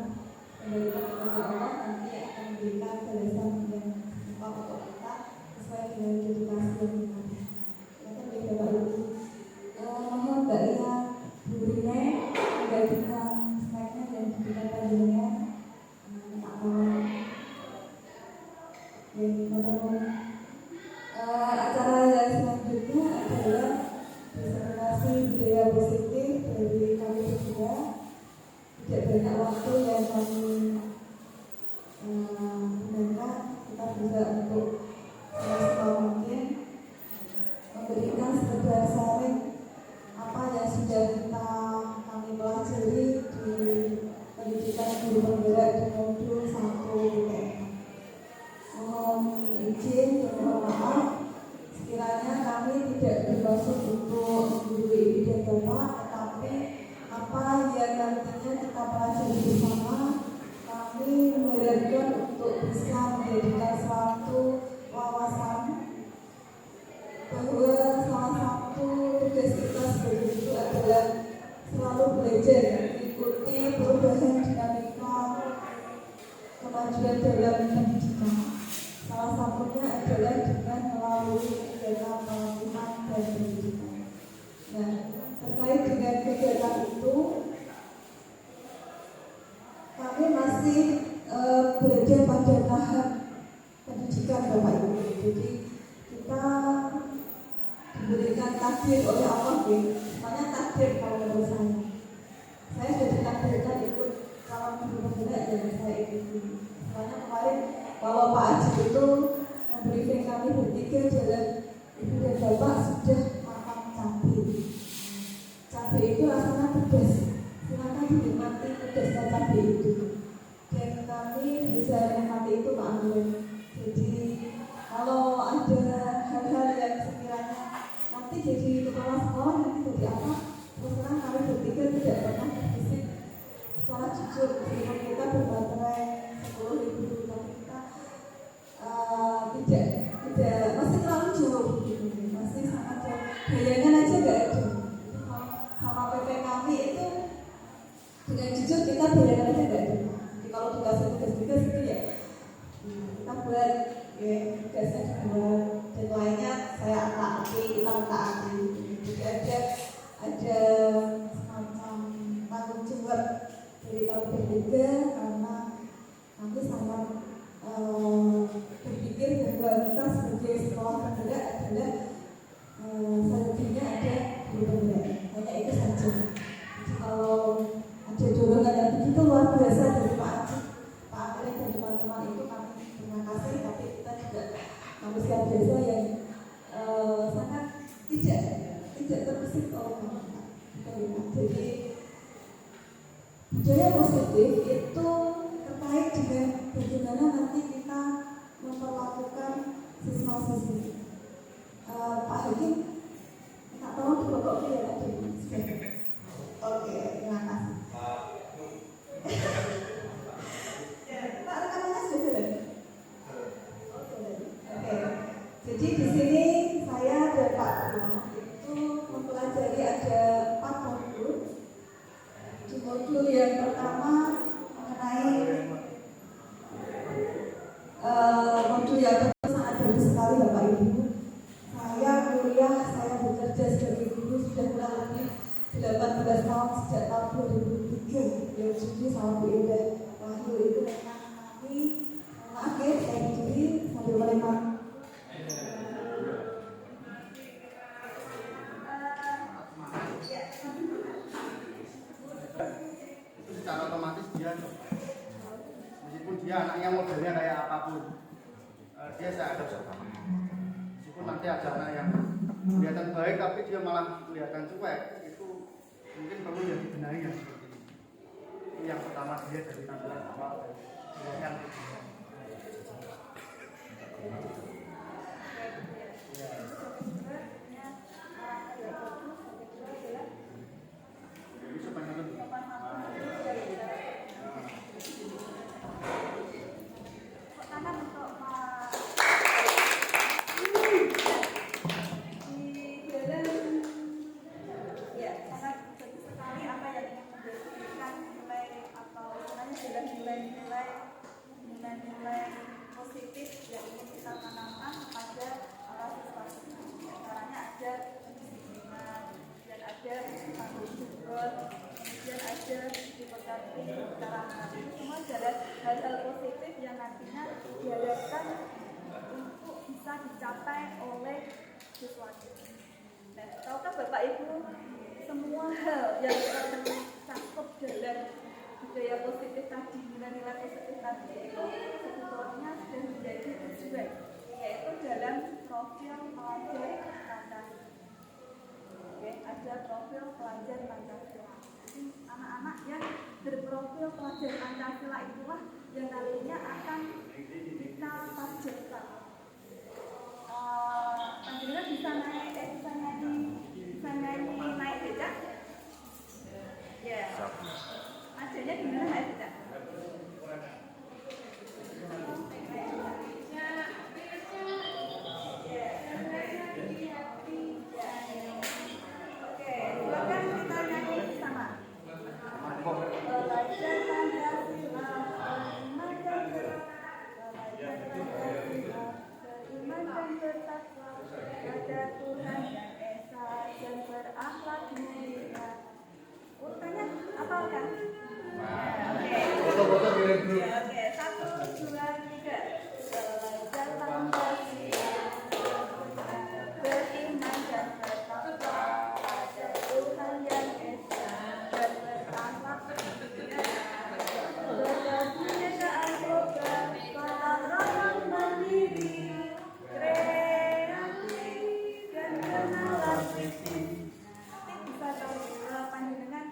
kembalikan kepada Allah, nanti akan memberikan balasan yang setimpal untuk kita sesuai dengan dedikasi yang benar. Silakan bagi Bapak Ibu. Mohon Mbak Ria Bu Rina membagikan slide-nya dan diberikan panjenengan minta tolong. Acara yang selanjutnya adalah presentasi budaya positif dari kami berdua. Tidak banyak waktu yang kami gunakan, kita bisa untuk semaksimal mungkin memberikan sekedar sharing apa yang sudah kami pelajari di pendidikan guru penggerak di modul 1 UTM. Mohon izin dan mohon maaf sekiranya kami tidak bermaksud untuk menggurui ibu dan bapak, tetapi apa yang nantinya kita pelajari bersama kami mengharapkan untuk bisa menjadikan suatu wawasan bahwa salah satu tugas kita sebagai guru adalah selalu belajar mengikuti perubahan dinamika kemajuan dalam pendidikan. Salah satunya adalah dengan melalui kegiatan pelatihan dan pendidikan. Nah, terkait dengan kegiatan itu, kami masih berada pada tahap pendidikan Bapak Ibu. Jadi kita diberikan takdir oleh Allah, semuanya takdir kalau menurut saya. Saya sudah ditakdirkan ikut calon guru penggerak dan saya ikuti. Semuanya kemarin kalau Pak Haji itu membriefing kami bertiga jalan ibu dan bapak sudah makan cabai. Cabai itu rasanya pedas. Silakan dinikmati pedasnya cabai itu. Dan kami bisa menikmati itu Pak Amir. Jadi kalau ada hal-hal yang sekiranya nanti jadi kepala sekolah nanti jadi apa? Terus terang kami bertiga tidak pernah berbisik secara jujur. Meskipun kita berbaterai 10.000 guru, tapi kita tidak masih terlalu jauh gitu, masih sangat jauh. Bayangan aja nggak ada. Sama PP kami itu dengan jujur kita bayangan aja nggak ada. Jadi kalau dikasih tugas-tugas itu ya kita buat, ya tugasnya dibuat, deadline-nya saya taati, kita taati. Jadi ada semacam tanggung jawab dari kami bertiga karena kami sangat berpikir bahwa kita sebagai sekolah penggerak adalah selanjutnya ada guru penggerak. Hanya itu saja. Jadi kalau ada dorongan yang begitu luar biasa dari Pak Haji, Pak Amir dan teman-teman itu kami terima kasih. Tapi kita juga manusia biasa yang sangat tidak terbesit oleh kita. Jadi budaya positif itu terkait dengan bagaimana nanti kita memperlakukan siswa-siswi. Pak Hakim, minta tolong dipotong ya tadi. Oke, terima kasih. Pak rekamannya sudah jalan? Oke. Jadi di sini saya dan Pak itu mempelajari ada 4 modul. Di modul yang pertama mengenai modul yang sangat bagus sekali Bapak Ibu. Saya bekerja sebagai guru sudah kurang lebih 18 tahun sejak tahun 2003. Yang suci sama Bu Indah Wahyu itu memang kami akhir saya berdiri sambil menikmati. Secara otomatis dia, meskipun dia anaknya modelnya kayak apapun, dia saya ada sama. Meskipun nanti ada anak yang kelihatan baik tapi dia malah kelihatan cuek, itu mungkin perlu yang dibenahi yang seperti ini. Itu yang pertama, dia dari tampilan awal yang adalah nilai-nilai positif yang ingin kita tanamkan kepada para siswa. Caranya ada kedisiplinan, kemudian ada tanggung jawab, kemudian ada dipekati cara mengajar. Semua adalah hal-hal positif yang nantinya diharapkan untuk bisa dicapai oleh siswa. Dan tahukah Bapak Ibu, semua hal yang kita cakup dalam budaya positif tadi, nilai-nilai positif tadi itu sebetulnya sudah menjadi tujuan, yaitu dalam profil pelajar Pancasila. Oke, ada profil pelajar Pancasila. Jadi anak-anak yang berprofil pelajar Pancasila itulah yang nantinya akan kita targetkan. Panjenengan bisa nyanyi naik becak? Ya. Ajarnya gimana naik becak? Oke, silakan kita nyanyi bersama. Pelajar Pancasila, beriman dan bertakwa pada Tuhan yang esa dan berakhlak mulia. Urutannya apalkan? Oke, 1, 2, 3. Pelajar Pancasila, beriman dan bertakwa pada Tuhan yang esa dan berakhlak mulia. Berkebinekaan global, gotong royong mandiri, kreatif dan kenalan visi. Nanti bisa panjenengan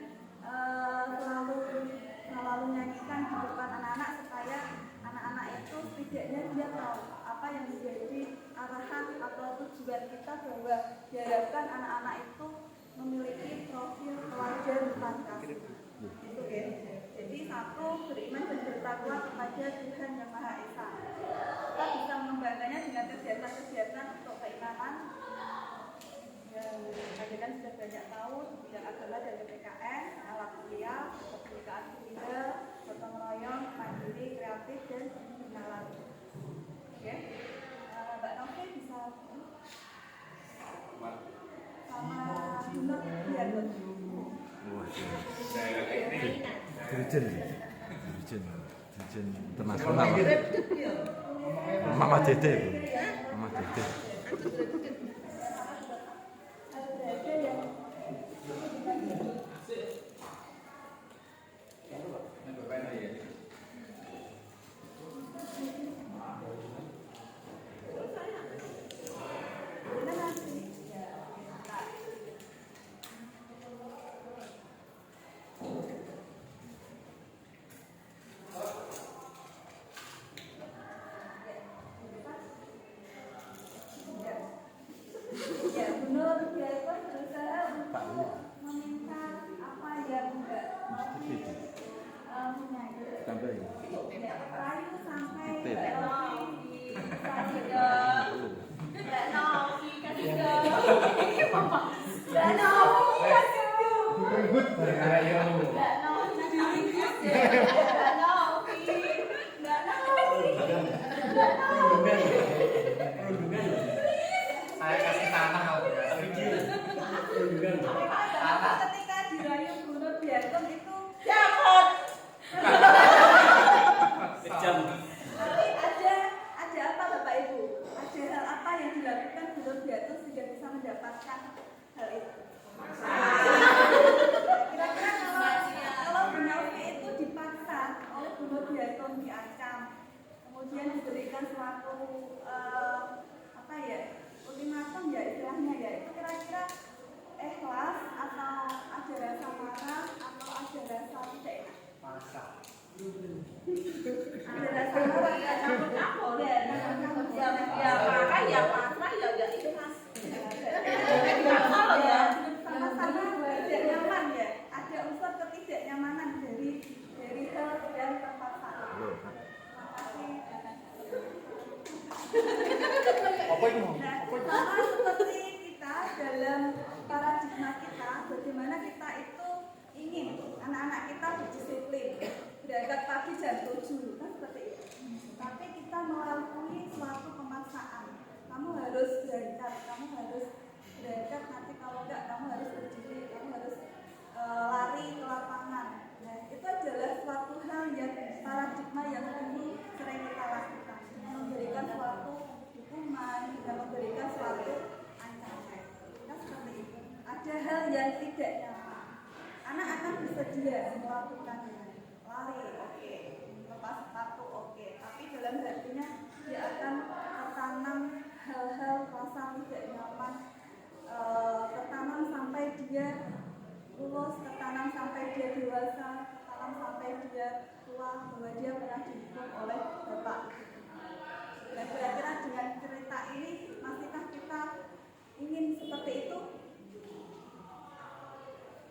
selalu nyanyikan di depan anak-anak supaya anak-anak itu setidaknya dia tahu apa yang menjadi arahan atau tujuan kita bahwa diharapkan anak-anak itu memiliki profil pelajar Pancasila. Itu ya. Jadi 1, beriman dan bertakwa kepada Tuhan Yang Maha Esa. Kita bisa mengembangkannya dengan kegiatan-kegiatan untuk keimanan yang panjenengan sudah banyak tahu di bidang agama dan PPKN, alat kuliah, kebinekaan sipil, gotong royong, mandiri, kreatif dan kenalan. Oke, Mbak Novi bisa sama Bunur biar Dirjen internasional. Mama Dede. Saya kasih tanah kalau ketika dirayu Bunur Biarkom itu dapat. Tapi ada apa Bapak Ibu? Ada hal apa yang dilakukan Bunur Biarkom sehingga bisa mendapatkan hal itu? Kira-kira kalau Bunur itu dipaksa oleh Bunur Biarkom, diancam, kemudian diberikan suatu ultimatum ya istilahnya ya, itu kira-kira ikhlas atau ada rasa marah atau ada rasa tidak enak? Ada rasa marah ya, campur-campur ya, marah ya pasrah ya itu mas. Kalau ya sama-sama tidak nyaman ya, ada unsur ketidaknyamanan dari hal yang terpaksa. apa itu? Sama seperti kita dalam paradigma kita, bagaimana kita itu ingin anak-anak kita berdisiplin, berangkat pagi jam 7 kan seperti itu. Tapi kita melalui suatu pemaksaan. Kamu harus berangkat, nanti kalau enggak kamu harus berdiri, kamu harus lari ke lapangan. Nah, itu adalah suatu hal yang paradigma yang dulu sering kita lakukan, memberikan suatu hukuman, dan memberikan suatu ancaman. Nah, seperti itu. Ada hal yang tidak nyaman. Anak akan bersedia melakukannya. Lari, oke. Lepas sepatu, oke. Tapi dalam hatinya dia akan tertanam hal-hal rasa tidak nyaman, tertanam sampai dia lulus, tertanam sampai dia dewasa, tertanam sampai dia tua, bahwa dia pernah dihukum oleh bapak. Dan kira-kira dengan cerita ini, masihkah kita ingin seperti itu?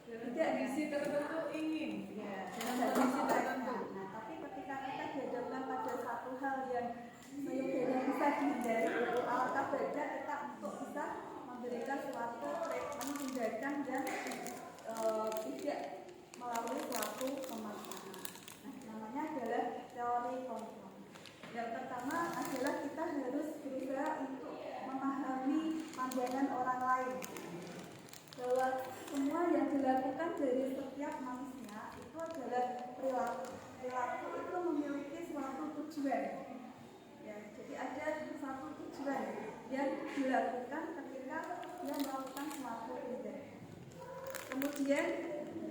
Tidak, visi tertentu ingin. Ya, ada visi tertentu. Nah, tapi ketika kita dihadapkan pada satu hal yang seyogianya bisa dihindari, alangkah baiknya kita untuk bisa memberikan suatu treatment tindakan yang tidak melalui suatu pemaksaan. Nah, namanya adalah teori kontrol. Yang pertama adalah kita harus berusaha untuk memahami pandangan orang lain, bahwa semua yang dilakukan dari setiap manusia itu adalah perilaku. Perilaku itu memiliki suatu tujuan. Ya, jadi ada satu tujuan yang dilakukan ketika dia melakukan suatu tindakan. Kemudian,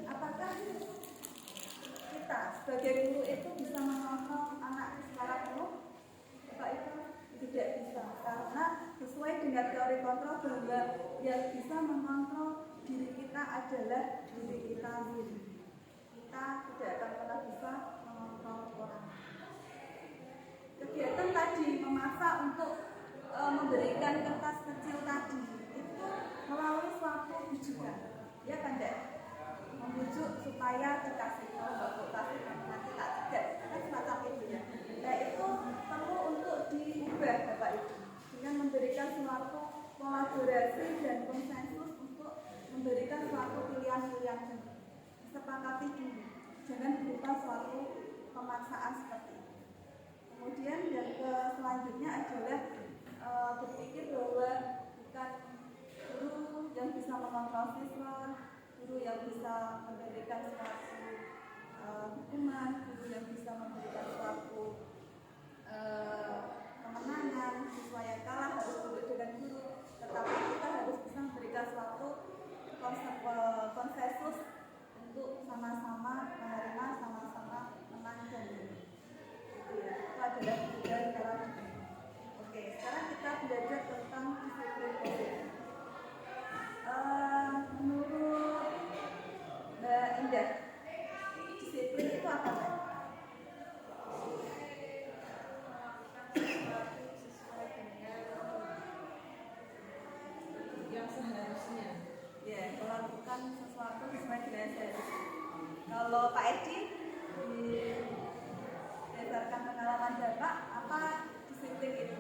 apakah kita sebagai guru itu bisa mengontrol anak secara penuh? Apa itu tidak bisa, karena sesuai dengan teori kontrol bahwa yang bisa mengontrol diri kita adalah diri kita sendiri. Kita tidak akan pernah bisa mengontrol orang. Kegiatan tadi memaksa untuk memberikan kertas kecil tadi itu melalui suatu bujukan, ya kan dek? Membujuk supaya dikasih, kalau kasih nanti tak tidak, kan semacam itu ya. Nah itu perlu untuk diubah Bapak Ibu dengan memberikan suatu kolaborasi dan konsensus untuk memberikan suatu pilihan-pilihan disepakati dulu, jangan berupa suatu pemaksaan seperti itu. Kemudian yang selanjutnya adalah berpikir bahwa bukan guru yang bisa mengontrol siswa, guru yang bisa memberikan suatu hukuman, guru yang bisa memberikan suatu kemenangan, siswa yang kalah harus duduk dengan guru, tetapi kita harus bisa memberikan suatu konsensus untuk sama-sama menerima, sama-sama menang. Itu adalah tujuan dalam. Oke, sekarang kita belajar tentang disiplin positif. Menurut Mbak Indah, disiplin itu apa Mbak? Yang seharusnya. Ya, melakukan sesuatu sesuai dengan seharusnya. Kalau Pak Edi, berdasarkan pengalaman Bapak, apa disiplin itu?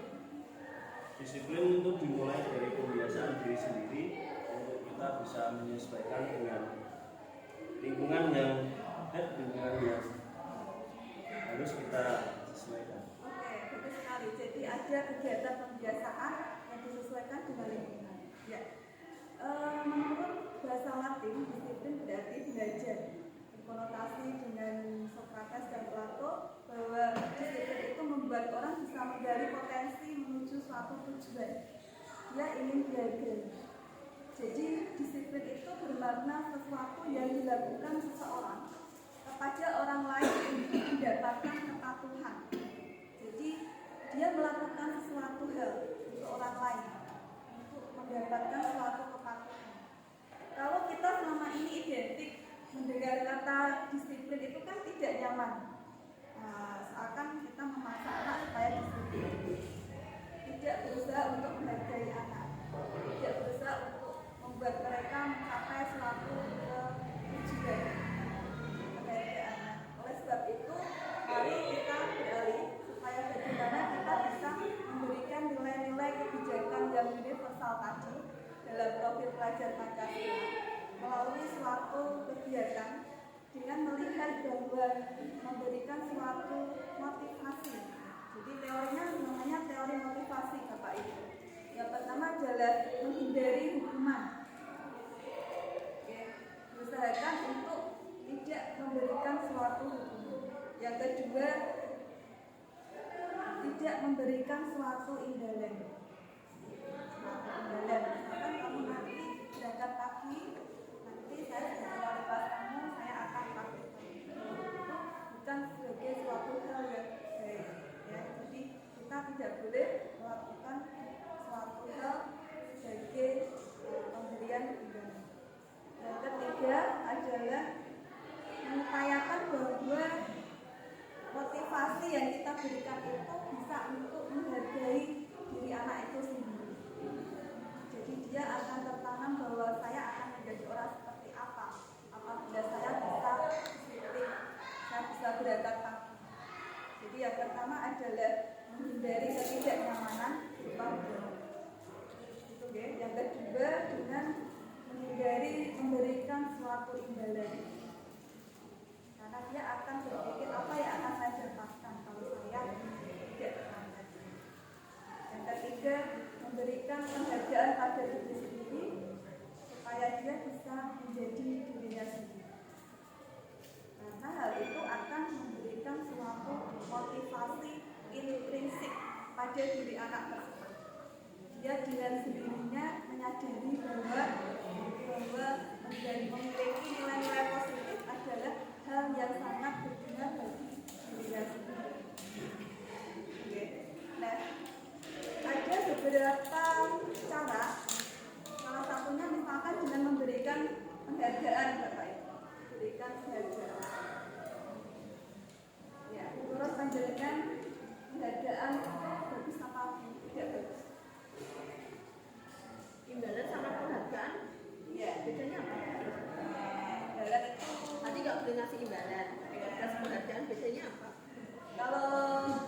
Disiplin itu dimulai dari pembiasaan diri sendiri untuk kita bisa menyesuaikan dengan lingkungan yang harus kita sesuaikan. Oke, betul sekali. Jadi ada kegiatan pembiasaan yang disesuaikan dengan lingkungan. Ya. Menurut bahasa Latin, disiplin berarti belajar. Berkonotasi dengan Socrates dan Plato bahwa disiplin itu membuat orang bisa menggali potensi menuju suatu tujuan. Dia ingin belajar. Jadi disiplin itu bermakna sesuatu yang dilakukan seseorang kepada orang lain untuk mendapatkan kepatuhan. Jadi dia melakukan sesuatu hal untuk orang lain untuk mendapatkan suatu kepatuhan. Kalau kita selama ini identik mendengar kata disiplin itu kan tidak nyaman. Nah, seakan kita memaksa anak supaya disiplin. Tidak berusaha untuk menghargai anak. Tidak berusaha untuk membuat mereka mencapai suatu tujuan menghargai anak. Oleh sebab itu, mari kita beralih supaya bagaimana kita bisa memberikan nilai-nilai kebijakan yang universal tadi dalam profil pelajar Pancasila melalui suatu kegiatan dengan melihat bahwa memberikan suatu motivasi. Jadi teorinya namanya teori motivasi Bapak Ibu. Yang pertama adalah menghindari hukuman. Oke, usahakan untuk tidak memberikan suatu hukuman. Yang kedua, tidak memberikan suatu imbalan. Misalkan kamu nanti berangkat pagi, nanti saya sebagai wali kelas kamu, saya akan pakai bukan sebagai suatu hal yang baik, ya. Jadi kita tidak boleh melakukan suatu hal sebagai pemberian imbalan. Yang ketiga adalah mengupayakan bahwa motivasi yang kita berikan itu bisa untuk menghargai diri anak itu sendiri. Jadi dia akan tertanam bahwa saya akan menjadi orang seperti apa apabila saya bisa disiplin, saya bisa berangkat pagi. Jadi yang pertama adalah menghindari ketidaknyamanan berupa hukuman. Itu ya. Yang kedua dengan menghindari memberikan suatu imbalan. Karena dia akan berpikir apa yang akan saya dapatkan kalau saya tidak berangkat. Yang ketiga, memberikan penghargaan pada diri sendiri supaya dia bisa menjadi dirinya sendiri. Karena hal itu akan memberikan suatu motivasi intrinsik pada diri anak tersebut. Dia dengan sendirinya menyadari bahwa memiliki nilai-nilai positif adalah hal yang sangat berguna bagi dirinya sendiri. Oke. Nah, ada beberapa cara. Salah satunya misalkan dengan memberikan penghargaan, Bapak Ibu. Berikan penghargaan. Ya, menurut panjenengan penghargaan bagus apa tidak bagus? Imbalan sama penghargaan, Ya, bedanya apa? imbalan itu Tadi nggak boleh ngasih imbalan, terus penghargaan bedanya apa? kalau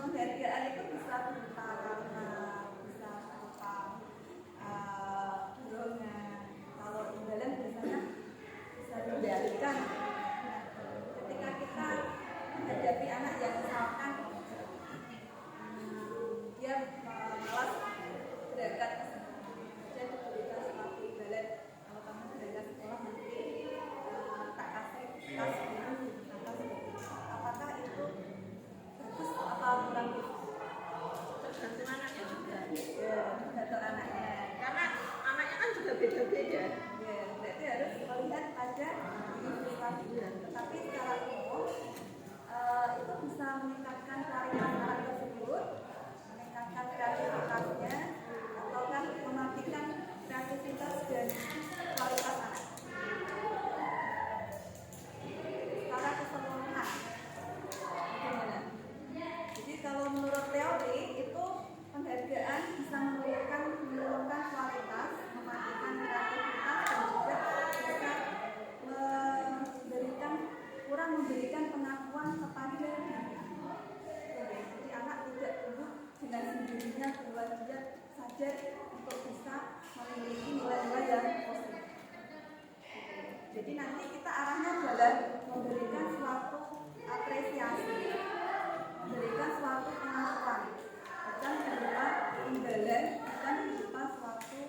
penghargaan itu bisa berupa karena bisa berupa dorongan. Kalau imbalan biasanya bisa diberikan. Nah, ketika kita menghadapi anak yang misalkan dia malas berangkat ke sekolah, dia diberikan suatu imbalan. Kalau kamu berangkat sekolah nanti tak kasih tas biru atau seperti itu. Apakah itu bagus apa kurang bagus? Tergantung anaknya juga, Ya, tergantung anaknya. karena anaknya kan juga beda-beda. Ya, berarti harus melihat pada individual. Tetapi secara umum itu bisa meningkatkan kualitas anak tersebut, meningkatkan kreativitasnya, ataukah mematikan kreativitas dan kualitas anak. Secara keseluruhan, bagaimana? Jadi kalau menurut teori itu penghargaan bisa menurunkan kualitas, mematikan kreativitas dan juga bisa memberikan pengakuan kepada diri. Jadi anak tidak tumbuh dengan sendirinya bahwa dia sadar untuk bisa memiliki nilai-nilai yang positif. Jadi nanti kita arahnya adalah memberikan suatu apresiasi, memberikan suatu pengakuan, bukan berupa imbalan, bukan berupa suatu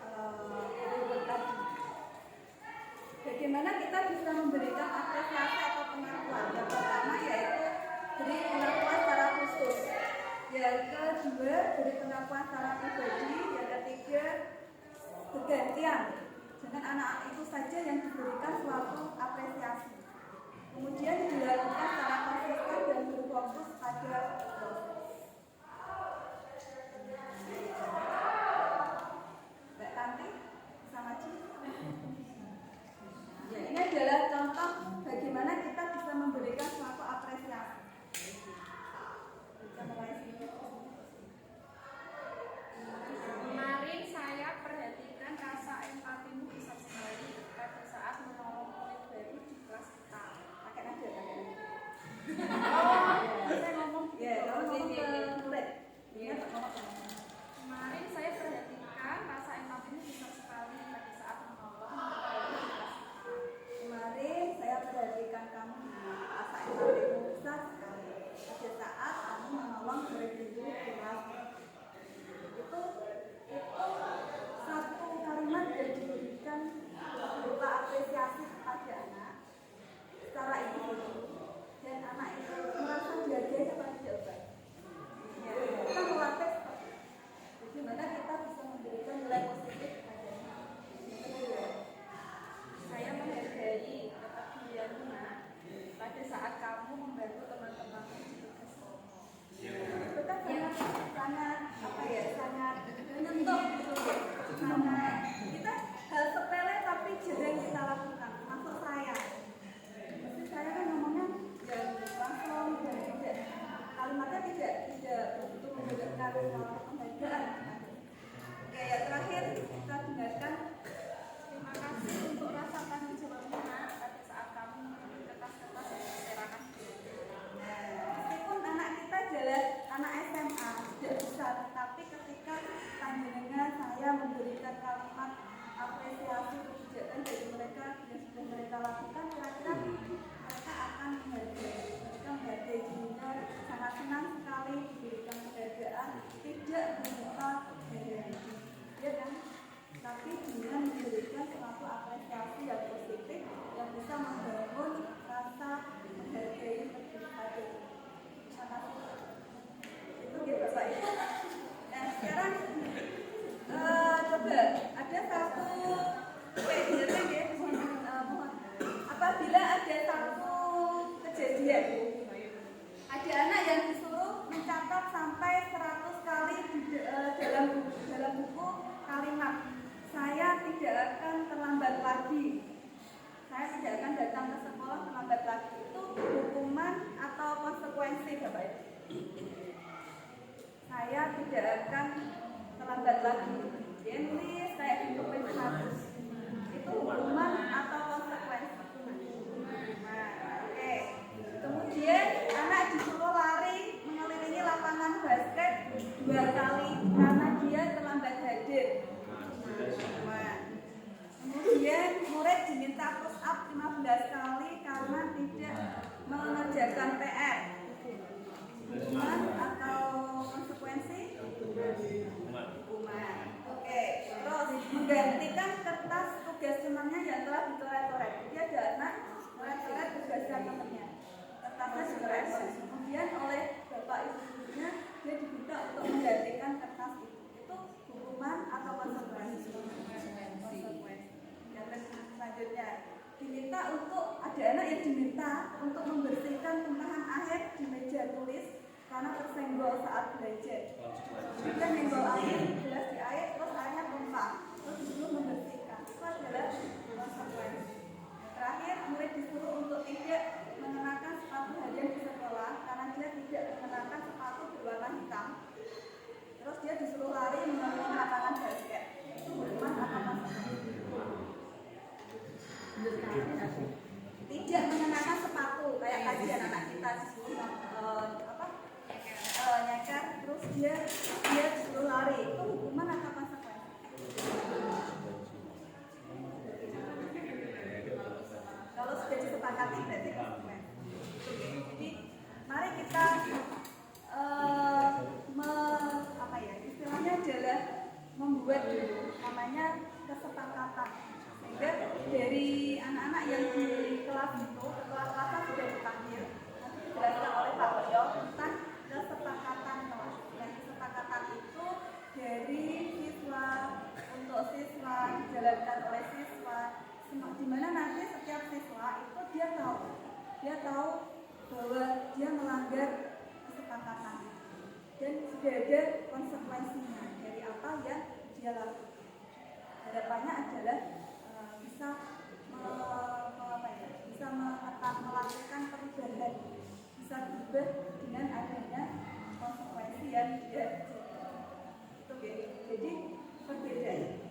reward tadi. Bagaimana kita bisa memberikan apresiasi atau pengakuan? Yang pertama yaitu beri pengakuan secara khusus. Yang kedua beri pengakuan secara pribadi. Yang ketiga bergantian. Jangan anak itu saja yang diberikan suatu apresiasi. Kemudian dilakukan secara konsisten dan berfokus pada proses. Mbak Tanti bisa maju? Ya, ini adalah contoh bagaimana kita bisa memberikan suatu apresiasi. Bisa mulai sini. Kemarin saya perhatikan rasa empatimu besar sekali pada saat menolong murid baru di kelas kita. Pakai nada. memberikan penghargaan. Oke, yang terakhir kita dengarkan. Terima kasih untuk rasa tanggung jawabnya Nak, pada saat kamu membeli kertas-kertas yang berserakan. Meskipun anak kita adalah anak SMA tidak besar, tetapi ketika panjenengan saya memberikan kalimat apresiasi kebijakan dari mereka yang sudah mereka lakukan, kira-kira mereka akan menghargai, sehingga sangat senang sekali diberikan penghargaan, tidak berupa hadiah, ya kan? Tapi dengan memberikan suatu apresiasi yang positif yang bisa membangun rasa menghargai lebih lanjut. Terima kasih. Itu gitu Bapak Ibu. Nah sekarang coba ada satu kejadian ya, mohon. Apabila ada satu kejadian, ada anak yang disuruh mencatat sampai 100 kali dalam buku kalimat. Saya tidak akan terlambat lagi. Saya tidak akan datang ke sekolah terlambat lagi. Itu hukuman atau konsekuensi Bapak Ibu? Saya tidak akan terlambat lagi. Jadi saya ditulis 100. Itu hukuman atau konsekuensi? Nah, oke. Kemudian anak disuruh lari mengelilingi lapangan basket 2 kali karena dia terlambat hadir. Kemudian murid diminta push up 15 kali karena tidak mengerjakan PR. Hukuman atau konsekuensi? Hukuman. Oke, terus menggantikan kertas tugas temannya yang telah dicoret-coret. Jadi ada anak coret-coret tugasnya temannya. Kertasnya dicoret-coret. Kemudian oleh bapak ibunya dia diminta untuk menggantikan kertas itu. Itu hukuman atau konsekuensi? Selanjutnya diminta untuk ada anak yang diminta untuk membersihkan tumpahan air di meja tulis karena tersenggol saat belajar. Dia menyenggol air, gelas di air, terus airnya tumpah, terus disuruh membersihkan. Itu adalah konsekuensi. Terakhir, murid disuruh untuk tidak mengenakan sepatu harian di sekolah karena dia tidak mengenakan sepatu berwarna hitam. Terus dia disuruh lari mengelilingi lapangan basket. Itu hukuman apa konsekuensi? Tidak mengenakan sepatu kayak tadi anak kita disuruh nyakar, terus dia disuruh lari. Itu hukuman atau konsekuensi? Kalau sudah disepakati berarti konsekuensi. Jadi mari kita istilahnya adalah membuat dulu namanya kesepakatan. Sehingga dari anak-anak yang di kelas itu, kelas-kelasnya sudah dipanggil, nanti dijelaskan oleh Pak Boyo tentang kesepakatan kelas. Dan kesepakatan itu dari siswa untuk siswa, dijalankan oleh siswa, di mana nanti setiap siswa itu dia tahu bahwa dia melanggar kesepakatan dan sudah ada konsekuensinya dari apa yang dia lakukan. Harapannya adalah bisa melakukan perubahan, bisa berubah dengan adanya konsekuensi yang dia itu jadi perbedaan.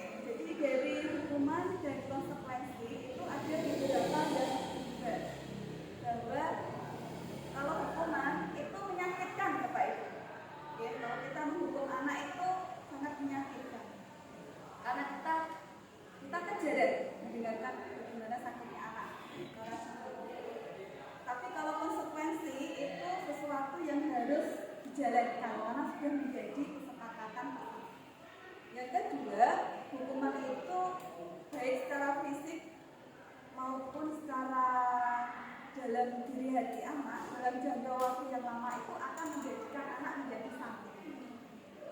Jadi dari hukuman dan konsekuensi itu ada beberapa yang berbeda. Bahwa kalau hukuman itu menyakitkan Bapak Ibu. Ya, kalau kita menghukum anak itu sangat menyakitkan. Karena kita kejaran mendengarkan bagaimana sakitnya anak. Tapi kalau konsekuensi itu sesuatu yang harus dijalankan karena sudah menjadi kesepakatan. Yang kedua, hukuman itu baik secara fisik maupun secara dalam diri hati anak dalam jangka waktu yang lama itu akan menjadikan anak menjadi sakit.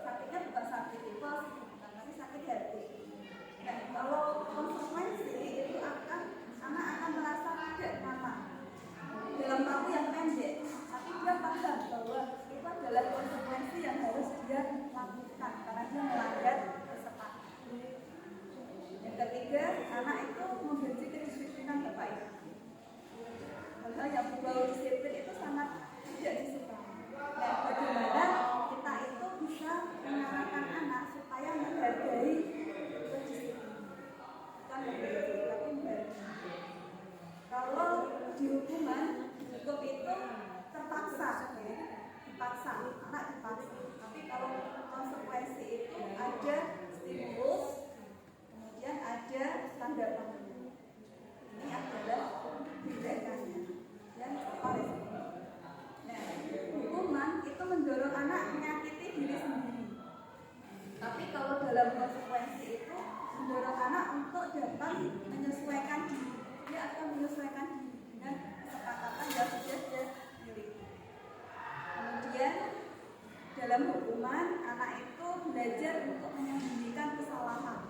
Sakitnya bukan sakit tipes, tapi sakit hati. Dan kalau konsekuensi itu anak akan merasa tidak nyaman dalam waktu yang pendek, tapi dia paham bahwa itu adalah konsekuensi yang harus dia lakukan karena dia melanggar kesepakatan. Yang ketiga, anak itu membenci kedisiplinan Bapak Ibu. Hal-hal yang berbau disiplin itu sangat tidak disukai. Nah, dipaksa, anak dipaksa. Tapi kalau konsekuensi itu ada stimulus, kemudian ada standar penilaian. Ini adalah bedaannya. Dan oleh nah, hukuman itu mendorong anak menyakiti diri sendiri. Tapi kalau dalam konsekuensi itu mendorong anak untuk dapat menyesuaikan diri. Dia akan menyesuaikan diri dengan kesepakatan yang sudah dia miliki. Kemudian dalam hukuman anak itu belajar untuk menyembunyikan kesalahan.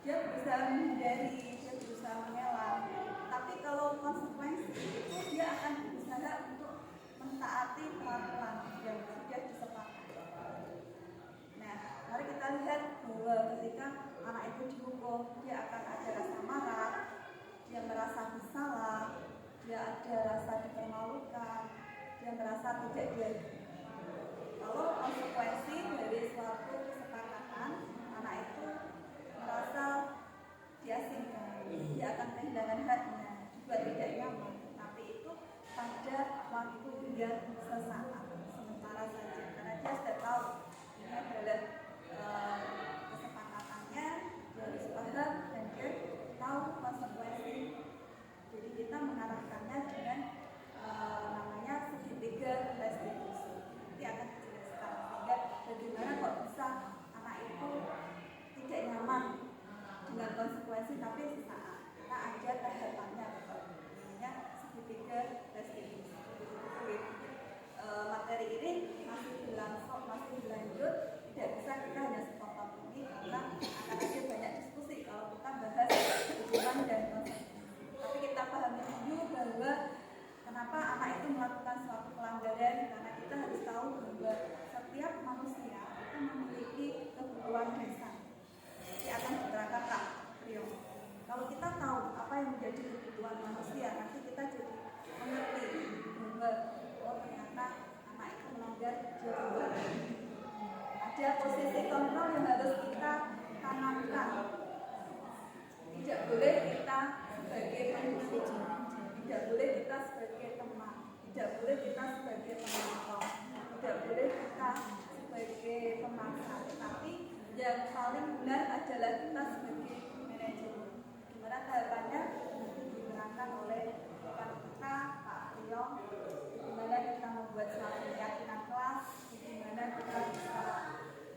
Dia berusaha menghindari, dia berusaha mengelak. Tapi kalau konsekuensi itu dia akan berusaha untuk mentaati peraturan yang sudah disepakati. Nah, mari kita lihat bahwa ketika anak itu dihukum, dia akan ada rasa marah, dia merasa bersalah, dia ada rasa dipermalukan, dia merasa tidak dihargai. Kalau konsekuensi dari suatu kesepakatan, anak itu merasa diasingkan, dia akan kehilangan haknya, juga tidak nyaman. Tapi itu pada waktu yang sesaat, sementara saja, karena dia sudah tahu ini adalah kesepakatannya, dia harus paham dan dia tahu konsekuensi. Jadi kita mengarahkannya dengan namanya segitiga restitusi. Nanti akan dijelaskan sehingga bagaimana kok bisa anak itu tidak nyaman dengan konsekuensi tapi sesaat. Karena ada tahapannya, namanya segitiga restitusi. Materi ini masih berlangsung, masih berlanjut. Tidak bisa kita hanya sepotong ini karena akan ada banyak diskusi kalau kita bahas hukuman dan konsekuensi. Tapi kita pahami dulu bahwa kenapa anak itu melakukan suatu pelanggaran, karena kita harus tahu bahwa setiap manusia itu memiliki kebutuhan dasar. Nanti akan diterangkan Kak Rio. Kalau kita tahu apa yang menjadi kebutuhan manusia, nanti kita jadi mengerti bahwa oh ternyata anak itu melanggar dia juga. Ada posisi kontrol yang harus kita tanamkan. Tidak boleh kita sebagai pengurus, tidak boleh kita sebagai teman, tidak boleh kita sebagai penonton, tidak boleh kita sebagai pemaksa. Tapi yang paling benar adalah kita sebagai manajer. Gimana tahapannya nanti diterangkan oleh rekan kita Pak Priong. Gimana kita membuat suatu keyakinan kelas, gimana kita bisa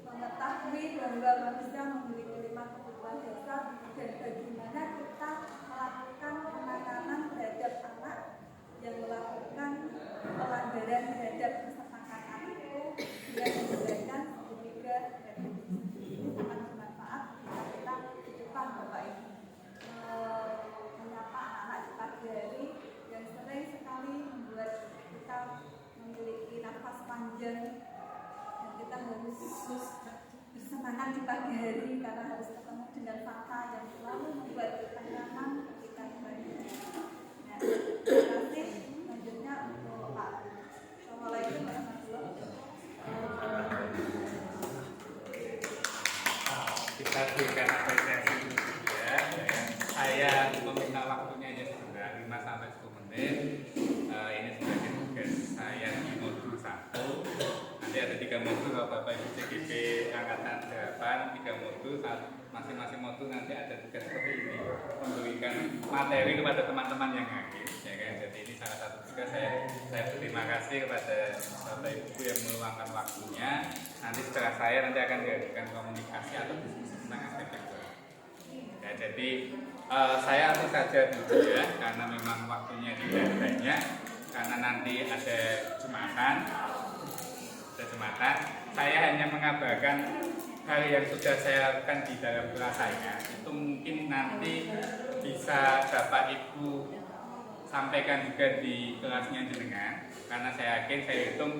mengetahui bahwa manusia memiliki 5 kebutuhan dasar dan bagaimana kita melakukan penanganan terhadap anak yang melakukan pelanggaran terhadap kesepakatan itu dengan menggunakan segitiga restitusi. Ini sangat bermanfaat jika kita di depan Bapak Ibu menyapa anak-anak di pagi hari yang sering sekali membuat kita memiliki nafas panjang. Kita harus bersemangat di pagi hari karena harus ketemu dengan fakta yang selalu membuat kita nyaman ketika kembali. Nah, terima kasih. Selanjutnya untuk Pak. Assalamualaikum warahmatullahi wabarakatuh. Kita berikan apresiasi ya. Saya meminta waktunya hanya sebentar 5-10 menit. Ini sebagai tugas saya di modul 1. Nanti ada 3 modul kalau Bapak Ibu CGP angkatan 8, 3 modul, masing-masing modul nanti ada tugas seperti ini, memberikan materi kepada teman-teman yang hadir, ya kan? Jadi ini salah satu tugas saya berterima kasih kepada Bapak Ibu yang meluangkan waktunya. Nanti setelah saya nanti akan dihadirkan komunikasi atau diskusi tentang aspek yang baru. Ya, jadi saya langsung saja dulu ya, karena memang waktunya tidak banyak, karena nanti ada Jumatan. Saya hanya mengabarkan hal yang sudah saya lakukan di dalam kelas saya. Itu mungkin nanti bisa Bapak Ibu sampaikan juga di kelasnya jenengan, karena saya yakin saya hitung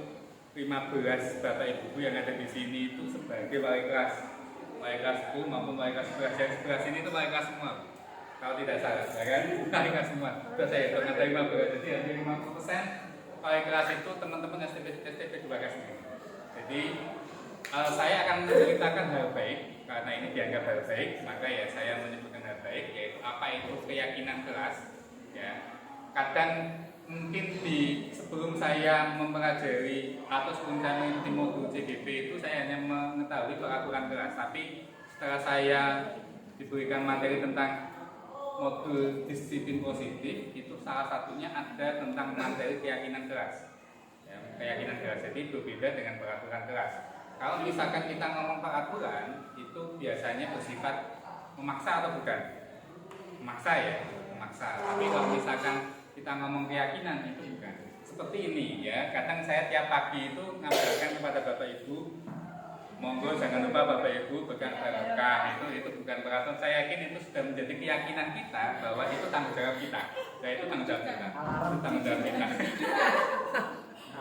15 Bapak Ibu yang ada di sini itu sebagai wali kelas 10 maupun wali kelas 11. Yang sebelah sini itu wali kelas semua, kalau tidak salah, ya kan? Wali kelas semua. Sudah saya hitung ada 15, jadi hampir 50% wali kelas itu teman-teman STP 12 ini. Jadi saya akan menceritakan hal baik, karena ini dianggap hal baik, maka ya saya menyebutkan hal baik, yaitu apa itu keyakinan kelas. Ya, kadang mungkin sebelum saya mempelajari atau sebelum saya mengikuti modul CGP itu saya hanya mengetahui peraturan kelas, tapi setelah saya diberikan materi tentang modul disiplin positif, itu salah satunya ada tentang materi keyakinan keras. Ya, keyakinan keras jadi berbeda dengan peraturan keras. Kalau misalkan kita ngomong peraturan, itu biasanya bersifat memaksa atau bukan? Memaksa ya, memaksa. Tapi kalau misalkan kita ngomong keyakinan, itu bukan. Seperti ini ya, kadang saya tiap pagi itu ngabarkan kepada Bapak Ibu, monggo jangan lupa Bapak Ibu pegang barokah, itu bukan peraturan. Saya yakin itu sudah menjadi keyakinan kita bahwa itu tanggung jawab kita. Ya itu tanggung jawab kita. Itu tanggung jawab kita.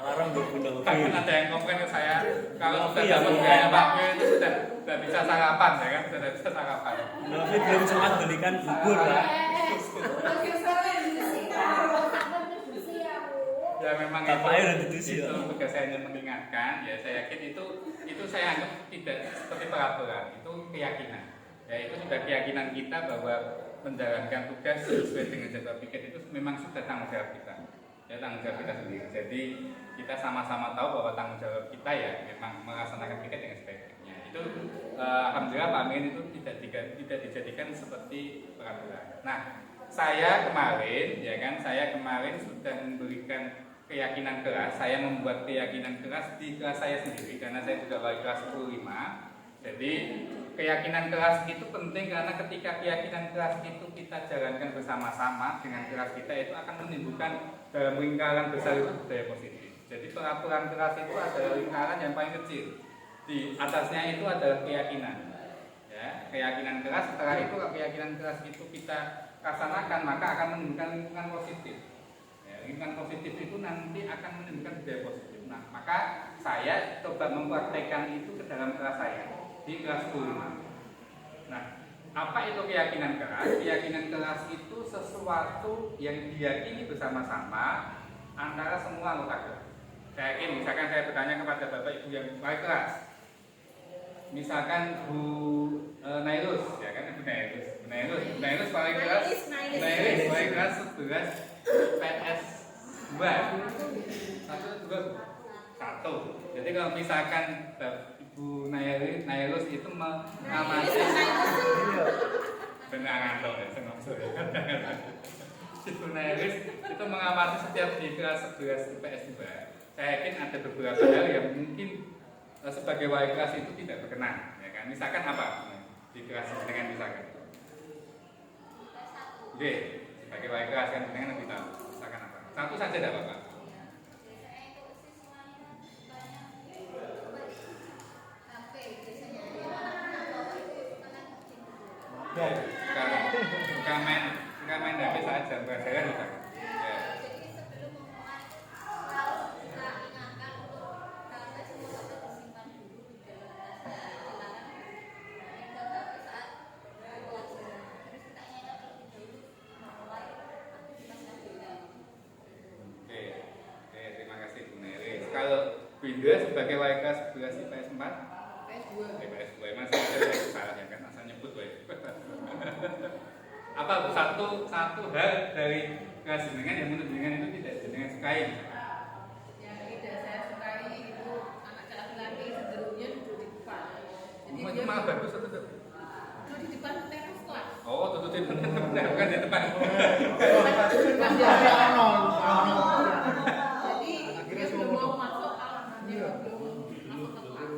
Alarm berguna. Bahkan ada yang komplain ke saya, kalau sudah dapat biaya waktu itu sudah bisa sarapan ya kan, sudah bisa sarapan. Tapi belum sempat belikan bubur lah. Ya memang itu tugas saya hanya mengingatkan. Ya saya yakin itu saya anggap tidak seperti peraturan, itu keyakinan. Ya itu sudah keyakinan kita bahwa menjalankan tugas sesuai dengan jadwal piket itu memang sudah tanggung jawab kita. Ya tanggung jawab kita sendiri. Jadi kita sama-sama tahu bahwa tanggung jawab kita ya memang melaksanakan piket dengan sebaik-baiknya. Itu alhamdulillah Pak Amin itu tidak dijadikan seperti peraturan. Nah, saya kemarin sudah memberikan keyakinan keras. Saya membuat keyakinan keras di kelas saya sendiri karena saya juga wali kelas 10-5. Jadi keyakinan keras itu penting karena ketika keyakinan keras itu kita jalankan bersama-sama dengan kelas kita, itu akan menimbulkan dalam lingkaran besar itu budaya positif. Jadi peraturan keras itu adalah lingkaran yang paling kecil. Di atasnya itu adalah keyakinan. Ya, keyakinan keras. Setelah itu keyakinan keras itu kita laksanakan, maka akan menimbulkan lingkungan positif. Ya, lingkungan positif itu nanti akan menimbulkan budaya positif. Nah, maka saya coba mempraktekkan itu ke dalam kelas saya di kelas 10. Nah, apa itu keyakinan keras? Keyakinan keras itu sesuatu yang diyakini bersama-sama antara semua anggota kelas. Saya yakin, misalkan saya bertanya kepada Bapak Ibu yang wali kelas, misalkan Bu Nailus, ya kan Bu Nailus wali kelas, wali kelas 11 PS 2, 1. Jadi kalau misalkan Ibu Nailus itu mengamati benar dong ya, Ibu Nailus itu mengamati setiap di kelas 11 PS 2. Saya yakin ada beberapa hal yang mungkin sebagai wali kelas itu tidak berkenan, ya kan? Misalkan apa di kelas dengan misalkan? Oke, sebagai wali kelas kan dengan kita misalkan apa? Satu saja tidak apa-apa. Bukan main HP saat jam pelajaran misalkan. Ya. Terima kasih Bu Neris. Kalau Bu Indra sebagai wali kelas 11 IPS 4? IPS 2. Emang saya salah ya kan, asal nyebut apa satu hal dari kelas jenengan yang menurut jenengan itu tidak jenengan sukai? Yang tidak saya sukai itu anak laki-laki cenderungnya duduk di depan. Jadi itu malah bagus atau tidak? duduk di depan teras kelas. Oh, duduk di depan, bukan di depan. Jadi dia belum mau masuk dia belum masuk ke kelas.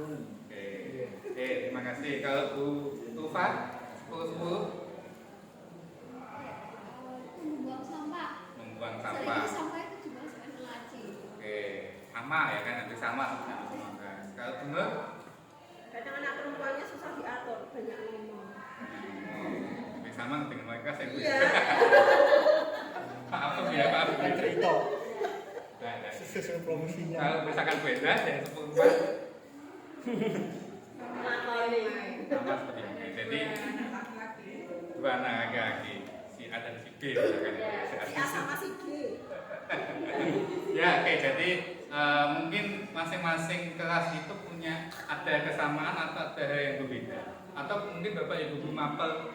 Oke, terima kasih. Kalau Bu Tufa 10-10 membuang sampah. Sampah itu juga sebenarnya laci. Oke, sama ya kan, hampir sama sebenarnya. Kalau Bu Nur? Kadang anak perempuannya susah diatur, banyak ngomong. Hampir sama dengan mereka saya. Iya. Maaf ya, Pak. Cerita. Nah, Sesuai promosinya. kalau misalkan beda ya 10-4 sama seperti ini. Jadi dua anak laki-laki, si A dan si B misalkan. Si A sama si B. Ya, oke. Jadi mungkin masing-masing kelas itu punya ada kesamaan atau ada hal yang berbeda. Atau mungkin Bapak Ibu guru mapel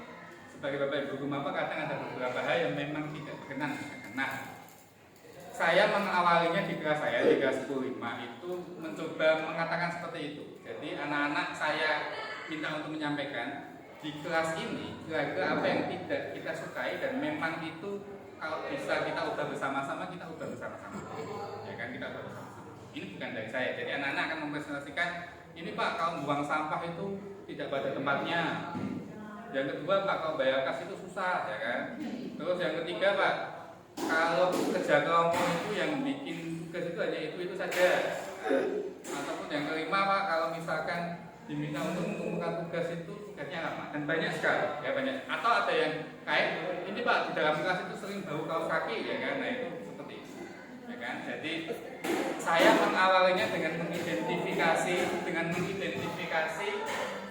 sebagai Bapak Ibu guru mapel kadang ada beberapa hal yang memang tidak berkenan. Nah, saya mengawalinya di kelas saya di kelas 15 itu mencoba mengatakan seperti itu. Jadi anak-anak saya minta untuk menyampaikan di kelas ini kira-kira apa yang tidak kita sukai dan memang itu kalau bisa kita ubah bersama-sama, kita ubah bersama-sama. Ya kan, kita ubah bersama-sama. Ini bukan dari saya. Jadi anak-anak akan mempresentasikan, ini Pak, kalau buang sampah itu tidak pada tempatnya. Yang kedua Pak, kalau bayar kas itu susah, ya kan. Terus yang ketiga Pak, kalau kerja kelompok itu yang bikin tugas itu hanya itu saja. Ataupun yang kelima Pak, kalau misalkan diminta untuk mengumpulkan tugas itu tugasnya lama dan banyak sekali, ya banyak. Atau ada yang kayak ini Pak, di dalam kelas itu sering bau kaos kaki, ya kan. Nah itu seperti itu, ya kan. Jadi saya mengawalinya dengan mengidentifikasi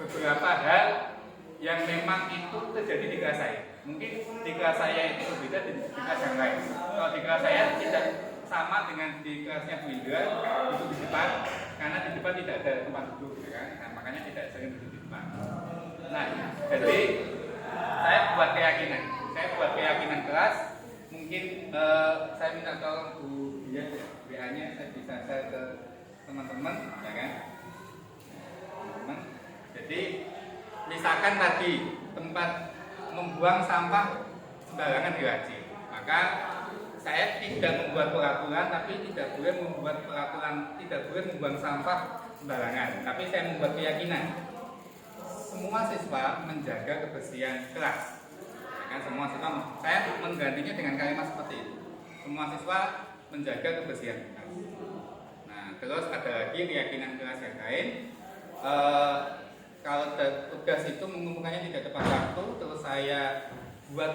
beberapa hal yang memang itu terjadi di kelas saya. Mungkin di kelas saya itu berbeda di kelas yang lain. Kalau di kelas saya tidak sama dengan di kelasnya Bu Indra, duduk di depan, karena di depan tidak ada tempat duduk, ya kan? Nah, makanya tidak sering duduk di depan. Nah, jadi saya buat keyakinan kelas. Mungkin saya minta tolong Bu Dia, WA-nya saya bisa share ke teman-teman, ya kan? Teman. Jadi misalkan tadi tempat membuang sampah sembarangan di wajib, maka saya tidak membuat peraturan, tapi tidak boleh membuang sampah sembarangan. Tapi saya membuat keyakinan semua siswa menjaga kebersihan kelas. Ya kan, semua siswa, saya menggantinya dengan kalimat seperti itu. Semua siswa menjaga kebersihan kelas. Nah, terus ada lagi keyakinan kelas yang lain. Kalau tugas itu mengumpulkannya tidak tepat waktu, terus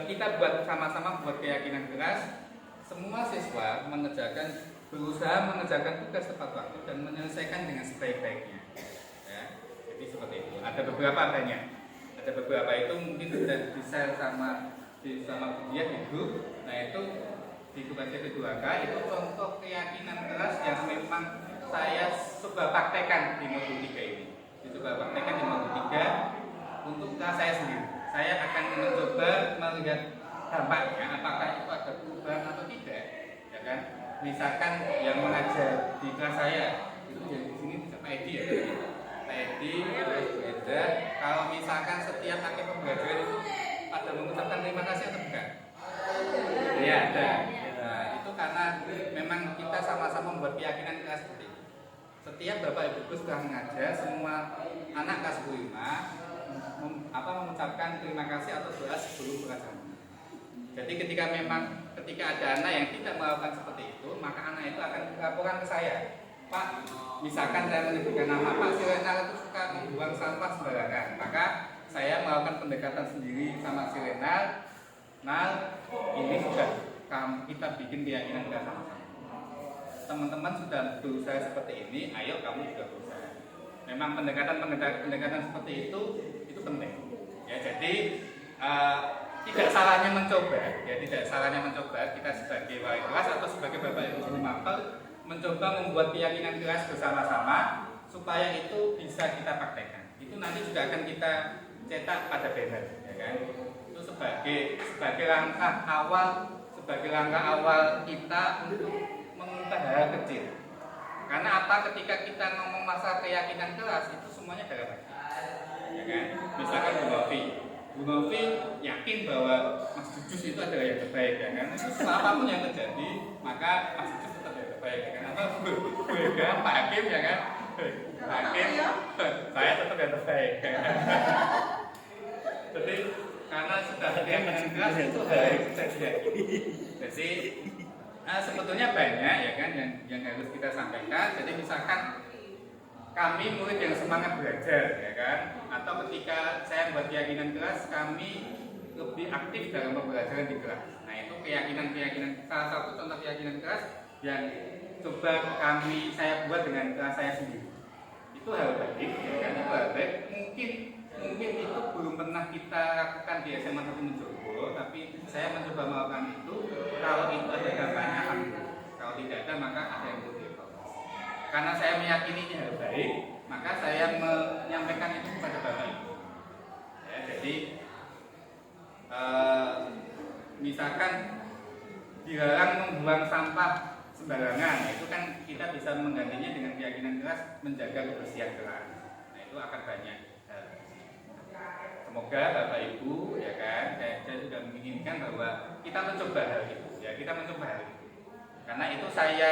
kita buat sama-sama buat keyakinan kelas. Semua siswa berusaha mengerjakan tugas tepat waktu dan menyelesaikan dengan sebaik-baiknya. Ya, jadi seperti itu. Ada beberapa itu mungkin sudah bisa sama dia di grup. Nah itu di grup STP2K itu contoh keyakinan kelas yang memang saya coba praktekkan di modul 3 ini. Untuk kelas saya sendiri. Saya akan mencoba melihat dampaknya, apakah itu ada perubahan atau tidak, ya kan? Misalkan yang mengajar di kelas saya itu dari sini bisa Pak Edi, ya, Pak Edi, terus Bu Eda. Kalau misalkan setiap akhir pembelajaran itu pada mengucapkan terima kasih atau bukan? Ya ada. Nah, itu karena memang kita sama-sama membuat keyakinan kelas seperti itu. Setiap Bapak Ibu setelah mengajar, semua anak kelas 5 mengucapkan terima kasih atau doa sebelum pelajaran. Jadi ketika ada anak yang tidak melakukan seperti itu, maka anak itu akan laporan ke saya. Pak, misalkan saya menyebutkan nama Pak, si Renal itu suka membuang sampah sembarangan. Maka saya melakukan pendekatan sendiri sama si Renal. Nah, ini sudah kita bikin keyakinan kita sama-sama. Teman-teman sudah berusaha seperti ini, ayo kamu juga berusaha. Memang pendekatan seperti itu penting. Ya, jadi tidak salahnya mencoba kita sebagai wali kelas atau sebagai Bapak Ibu guru mapel mencoba membuat keyakinan kelas bersama-sama supaya itu bisa kita praktekkan. Itu nanti juga akan kita cetak pada banner, ya kan? Itu sebagai langkah awal kita untuk mengubah hal kecil. Karena apa? Ketika kita ngomong masalah keyakinan kelas itu semuanya dalam hati. Ya kan? Misalkan Bu Novi yakin bahwa Mas Jujus itu adalah yang terbaik, ya kan? Apapun yang terjadi, maka Mas Jujus tetap yang terbaik, ya kan? Atau Bu Ega, Pak Hakim, ya kan? Pak Hakim, saya tetap yang terbaik, ya kan? Jadi karena sudah keyakinan kelas itu harus terjadi. Jadi sebetulnya banyak, ya kan, yang harus kita sampaikan. Jadi misalkan kami murid yang semangat belajar, ya kan, atau ketika saya buat keyakinan kelas, kami lebih aktif dalam pembelajaran di kelas. Nah itu keyakinan salah satu contoh keyakinan kelas yang coba saya buat dengan kelas saya sendiri. Itu hal baik, ya kan, itu hal baik. Mungkin itu belum pernah kita lakukan di SMA 1 Menjogo, tapi saya mencoba melakukan itu. Kalau itu ada dampaknya, kalau tidak ada maka ada yang perlu dievaluasi. Karena saya meyakini ini hal baik, maka saya menyampaikan itu kepada Bapak Ibu. Ya, jadi misalkan dilarang membuang sampah sembarangan, itu kan kita bisa menggantinya dengan keyakinan keras menjaga kebersihan kelas. Nah itu akan banyak. Semoga Bapak Ibu ya kan, saya juga menginginkan bahwa kita mencoba hal itu, ya kita mencoba hal itu. Karena itu saya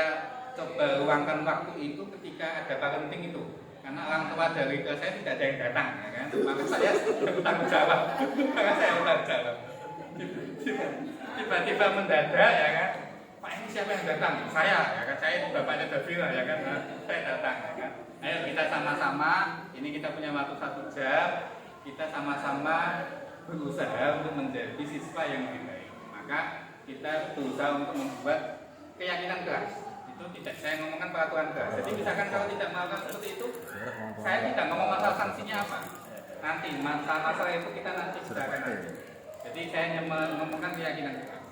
coba luangkan waktu itu ketika ada parenting itu. Karena orang tua dari kelas saya tidak ada yang datang, ya kan? Maka saya bertanggung jawab. Maka saya bertanggung jawab. Tiba-tiba mendadak, ya kan? Pak ini siapa yang datang? Saya, ya kan? Saya bapaknya Davila, ya kan? Nah, saya datang, ya kan? Ayo kita sama-sama. Ini kita punya waktu 1 jam. Kita sama-sama berusaha untuk menjadi siswa yang lebih baik. Maka kita berusaha untuk membuat keyakinan keras. Itu tidak saya ngomongkan peraturan keras. Jadi misalkan kalau tidak melakukan seperti itu, saya tidak ngomong masalah sanksinya apa. Nanti masalah itu kita nanti akan nanti. Jadi saya hanya ngomongkan keyakinan keras.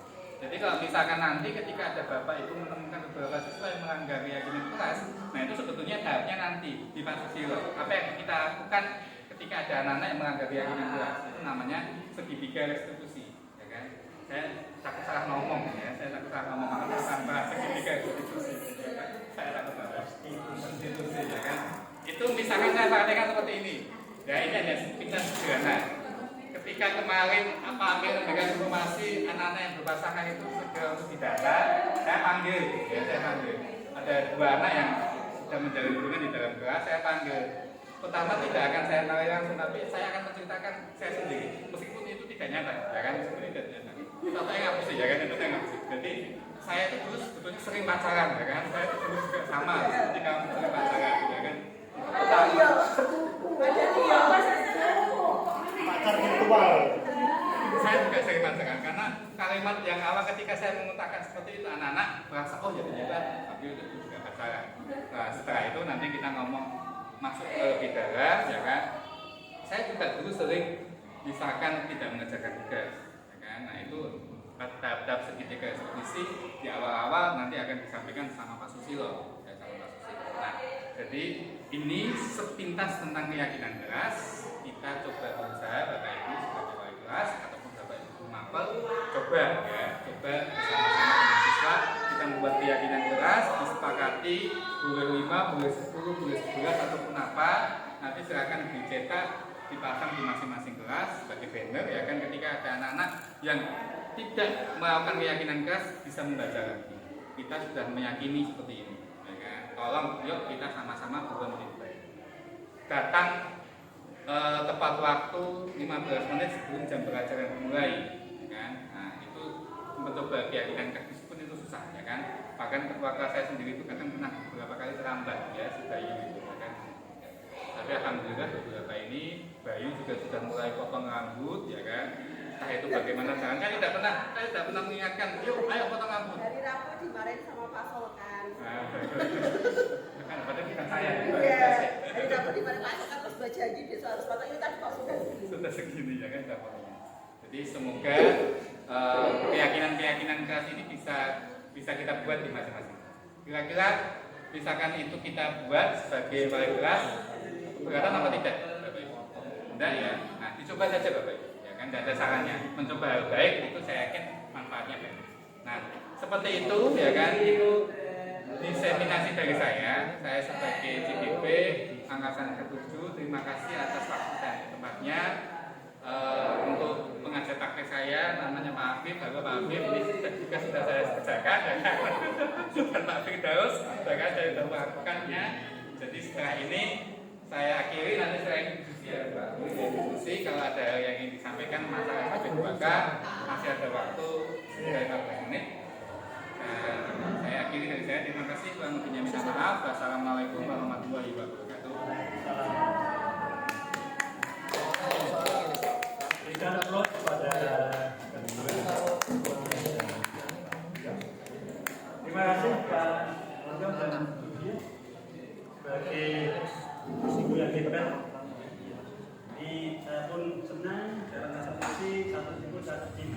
Jadi kalau misalkan nanti ketika ada bapak itu menemukan beberapa siswa yang melanggar keyakinan keras, nah itu sebetulnya tahapnya nanti di Pak Susilo. Apa yang kita lakukan ketika ada anak-anak yang melanggar keyakinan keras, itu namanya segitiga restitusi, ya kan? Saya takut salah ngomong, ya. Saya takut salah ngomong tanpa segitiga restitusi, ya kan? Saya takut salah restitusi, ya kan? Itu misalkan saya praktekkan seperti ini. Ya ini hanya kita sederhana. Ketika kemarin ambil memberikan informasi anak-anak yang berpasangan itu segera untuk didata, saya panggil, ya saya panggil. Ada 2 anak yang sudah menjalin hubungan di dalam kelas, saya panggil. Pertama tidak akan saya tarik langsung, tapi saya akan menceritakan saya sendiri, meskipun itu tidak nyata, ya kan? Meskipun tidak nyata. Tapi saya ngapus ya kan, itu saya ngapus. Jadi saya itu dulu sebetulnya sering pacaran, ya kan? Saya dulu juga sama, seperti kamu sering pacaran, ya kan? Pertama, Pacar virtual. saya juga sering pacaran karena kalimat yang awal ketika saya mengutakan seperti itu anak-anak merasa oh ya ternyata tapi itu juga pacaran. Nah setelah itu nanti kita ngomong masuk ke lebih dalam, ya kan? Saya juga dulu sering misalkan tidak mengerjakan tugas, ya kan? Nah itu tahap-tahap segitiga restitusi di awal-awal nanti akan disampaikan sama Pak Susilo, ya sama Pak Susilo. Nah jadi ini sepintas tentang keyakinan keras. Kita coba berusaha Bapak Ibu sebagai wali kelas ataupun Bapak Ibu mapel coba ya coba bersama-sama dengan siswa kita membuat keyakinan keras, disepakati boleh 5, boleh 10, boleh 11 ataupun apa, nanti silakan dicetak dipasang di masing-masing kelas sebagai banner, ya kan, ketika ada anak-anak yang tidak melakukan keyakinan keras bisa membaca lagi. Kita sudah meyakini seperti ini, ya kan? Tolong yuk kita sama-sama berubah menjadi baik. Datang tepat waktu 15 menit sebelum jam pelajaran dimulai, ya kan? Nah itu mencoba keyakinan keras pun itu susah, ya kan? Bahkan ketua kelas saya sendiri itu kadang pernah beberapa kali terlambat, ya si Bayu itu, ya kan? Tapi alhamdulillah beberapa ini Bayu juga sudah mulai potong rambut, ya kan? Entah itu bagaimana jangan saya tidak pernah mengingatkan, yuk ayo potong rambut. Dari rambut dimarahin sama Pak Solkan. Kan padahal bukan saya. Iya. Dari rambut dimarahin Pak Solkan terus baca lagi besok harus potong ini tadi Pak Solkan. Sudah segini ya kan dapat. Jadi semoga keyakinan-keyakinan keras ini bisa kita buat di masing-masing. Kira-kira misalkan itu kita buat sebagai wali kelas, keberatan apa tidak, Bapak Ibu? Tidak ya. Nah dicoba saja Bapak Ibu. Ya kan tidak ada salahnya. Mencoba hal baik itu saya yakin manfaatnya baik. Nah seperti itu ya kan, itu diseminasi dari saya sebagai CDP angkatan ke-7. Terima kasih atas waktu dan tempatnya untuk pengajar praktek saya, namanya Pak Afif. Halo Pak Afif, ini juga sudah saya kerjakan ya kan? Dan Pak Firdaus, saya sudah melakukannya. Jadi setelah ini saya akhiri, nanti setelah ini diskusi ya Pak. Diskusi kalau ada hal yang ingin disampaikan masalah sampai dibakar, masih ada waktu sekitar 15 menit. Saya akhiri dari saya, terima kasih, kurang lebihnya minta maaf. Wassalamualaikum warahmatullahi wabarakatuh. Berikan aplaus kepada terima kasih Pak Logam dan Budi sebagai kesimpulan hebat. Ini saya pun senang dalam eksekusi satu tim satu tim,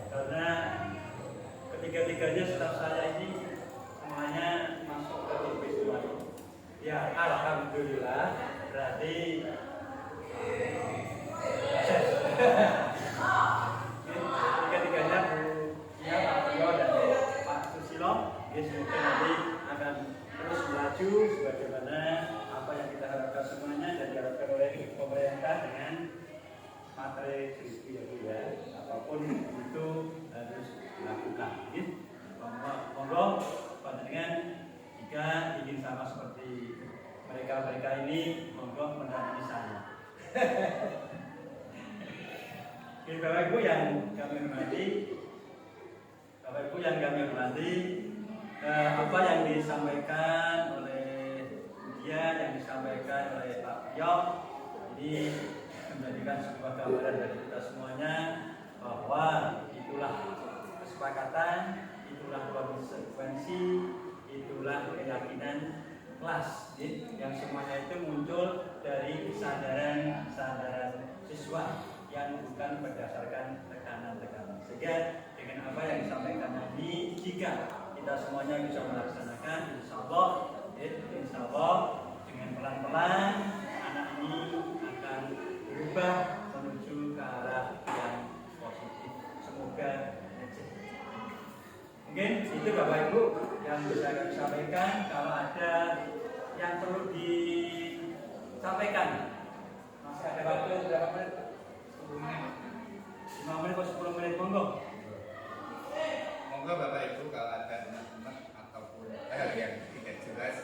karena ketiga-tiganya staff saya ini semuanya masuk ke tim visual. Ya alhamdulillah berarti sukses. Tiga-tiganya Bu Nia, Pak Tio dan Pak Susilo, ya semoga maju sebagaimana apa yang kita harapkan semuanya dan diharapkan oleh pemerintah dengan materi skripsi ya, apapun itu harus dilakukan. Monggo panjenengan jika ingin sama seperti mereka ini, monggo mendampingi saya. Bapak Ibu yang kami hormati, apa yang disampaikan oleh dia, yang disampaikan oleh Pak Piyok ini menjadikan sebuah gambaran dari kita semuanya bahwa itulah kesepakatan, itulah konsekuensi, itulah keyakinan kelas yang semuanya itu muncul dari kesadaran siswa yang bukan berdasarkan tekanan-tekanan. Sehingga dengan apa yang disampaikan tadi, jika kita semuanya bisa melaksanakan, insya Allah dengan pelan-pelan anak ini akan berubah menuju ke arah yang positif. Semoga mungkin itu Bapak Ibu yang bisa kami sampaikan. Kalau ada yang perlu disampaikan, masih ada waktu berapa menit? 5 menit atau 10 menit, monggo. Monggo Bapak Ibu kalau ada teman-teman ataupun yang tidak jelas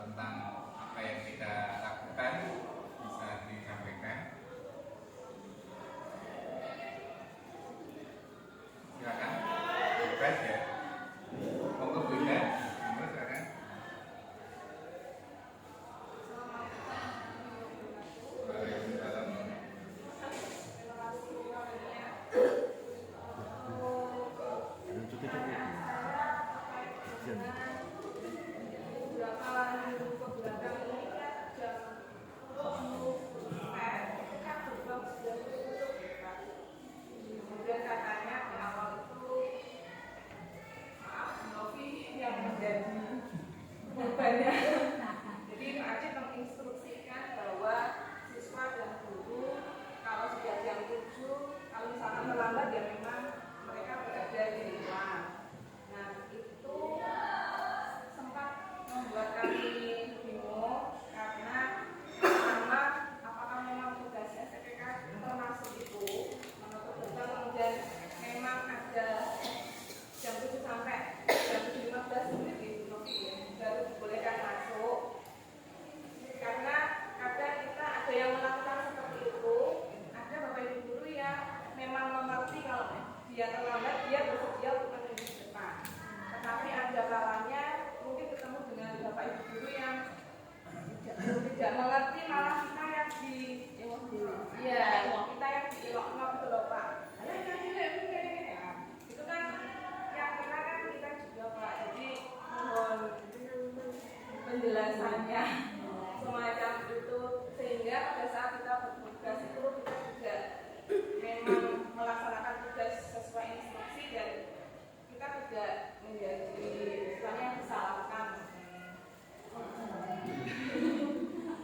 tentang apa yang kita lakukan bisa disampaikan. Silakan. Bebas ya. Monggo Bunda. Monggo silakan. Waalaikumsalam. Jadi Pak Aceh menginstruksikan bahwa siswa dan guru kalau sudah jam 7, kalau misalkan terlambat ya memang mereka berada di rumah. Nah itu sempat membuat kami bingung karena pertama apakah memang tugas SPK termasuk itu menutup gerbang, kemudian memang ada jam 7 sampai jam 7.15 menit baru dibolehkan masuk, karena kadang kita ada yang melakukan seperti itu. Ada Bapak Ibu guru yang memang mengerti kalau dia terlambat dia bersedia untuk menunggu di depan, tetapi ada kalanya mungkin ketemu dengan Bapak Ibu guru yang tidak mengerti, malah kita yang kita yang diilok-ilok gitu loh Pak. Itu kan yang kita juga Pak, jadi mohon penjelasannya semacam itu, sehingga pada saat kita bertugas itu kita juga memang melaksanakan tugas sesuai instruksi dan kita tidak menjadi istilahnya disalahkan.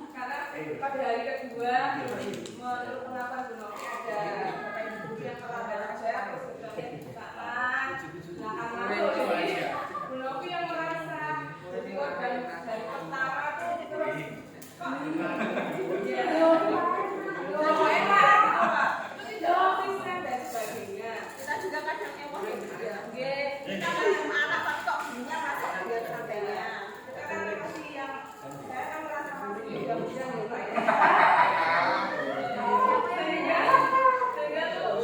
Karena pada hari kedua menurut penerapan Bu Novi ada Bapak Ibu guru yang terlambat aja terus sudah dibukaan. Nah karena ini Bu Novi yang merasa jadi korban dari pertama tuh terus kok ya pokoknya marah gitu Pak, itu tidak konsisten dan sebagainya. Kita juga kadang emosi juga, kita kan anak tapi kok bunyinya masuk dan sebagainya. Kita kan emosi yang saya kan merasa masih mudah-mudahan ya Pak ya. Sehingga tuh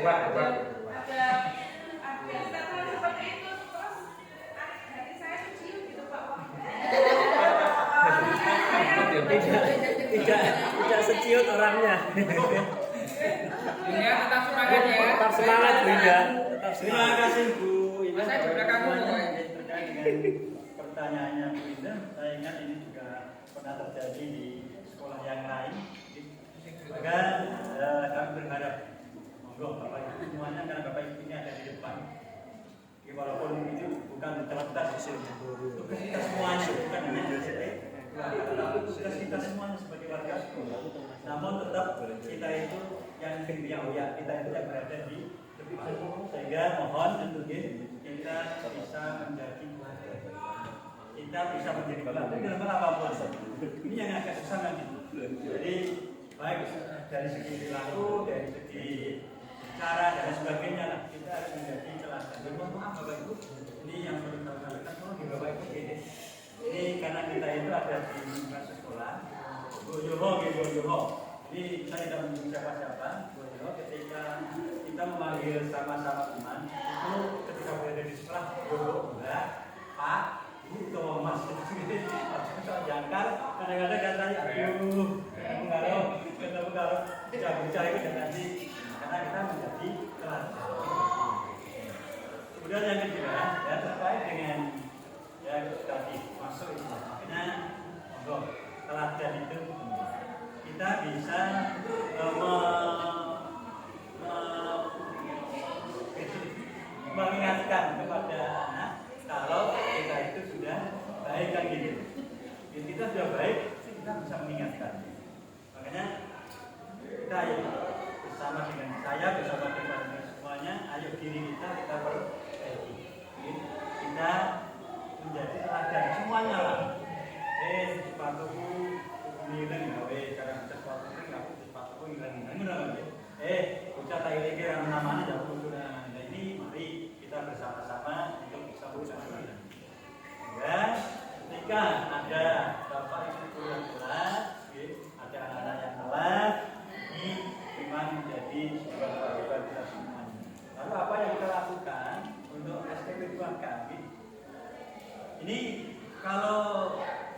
lah kafir ada statement seperti itu, terus hati saya kecil gitu Pak. Tidak seciut orangnya. Ya, tetap semangat ya. Tetap semangat Bunda. Terima kasih Bu. Saya di belakangmu terkait dengan pertanyaannya Bu Indah, saya ingat ini juga pernah terjadi di sekolah yang lain. Maka kami berharap monggo Bapak Ibu semuanya, karena Bapak Ibu ini ada di depan. Ya, walaupun itu bukan terletak tugas kita semuanya, bukan hanya tugas kita semuanya sebagai warga sekolah. Namun tetap kita itu yang kita itu yang berada di depan. Sehingga mohon untuk kita bisa menjadi pelajar. kita bisa menjadi bapak itu dalam hal apapun. Ini yang agak susah nanti. Jadi baik dari segi perilaku, dari segi cara dan sebagainya lah, kita harus menjadi teladan. Dan mohon maaf Bapak Ibu, ini yang perlu saya sampaikan, tolong di Bapak Ibu ini. Ini karena kita itu ada di masa sekolah, Goyoho. Ini saya tidak menyebut siapa-siapa. Goyoho ketika kita memanggil sama-sama teman, itu ketika berada di sekolah, Goyoho, enggak, Pak, Bu, atau Mas, kalau jangkar, kadang-kadang katanya, aduh, ketemu kalau bocah itu dan nanti karena kita menjadi teladan. Kemudian yang kedua, ya terkait dengan ya tadi masuk itu, makanya teladan itu kita bisa mengingatkan kepada anak kalau kita itu sudah baik kan gitu. Jadi kita sudah baik, kita bisa mengingatkan. Makanya kita bersama dengan saya, bersama dengan semuanya, ayo diri kita perbaiki. Kita menjadi teladan semuanya lah. Sepatuku hilang gawe cara sepatuku aku sepatuku hilang. Bocah tak ilang namanya jauh kudunan. Nah ini mari kita bersama-sama untuk bisa bersama. Ya, ketika ada bapak ibu yang telat, ada anak-anak yang telat, ini memang menjadi sebuah kewajiban kita semuanya. Lalu apa yang kita lakukan untuk SPP kami? Ini kalau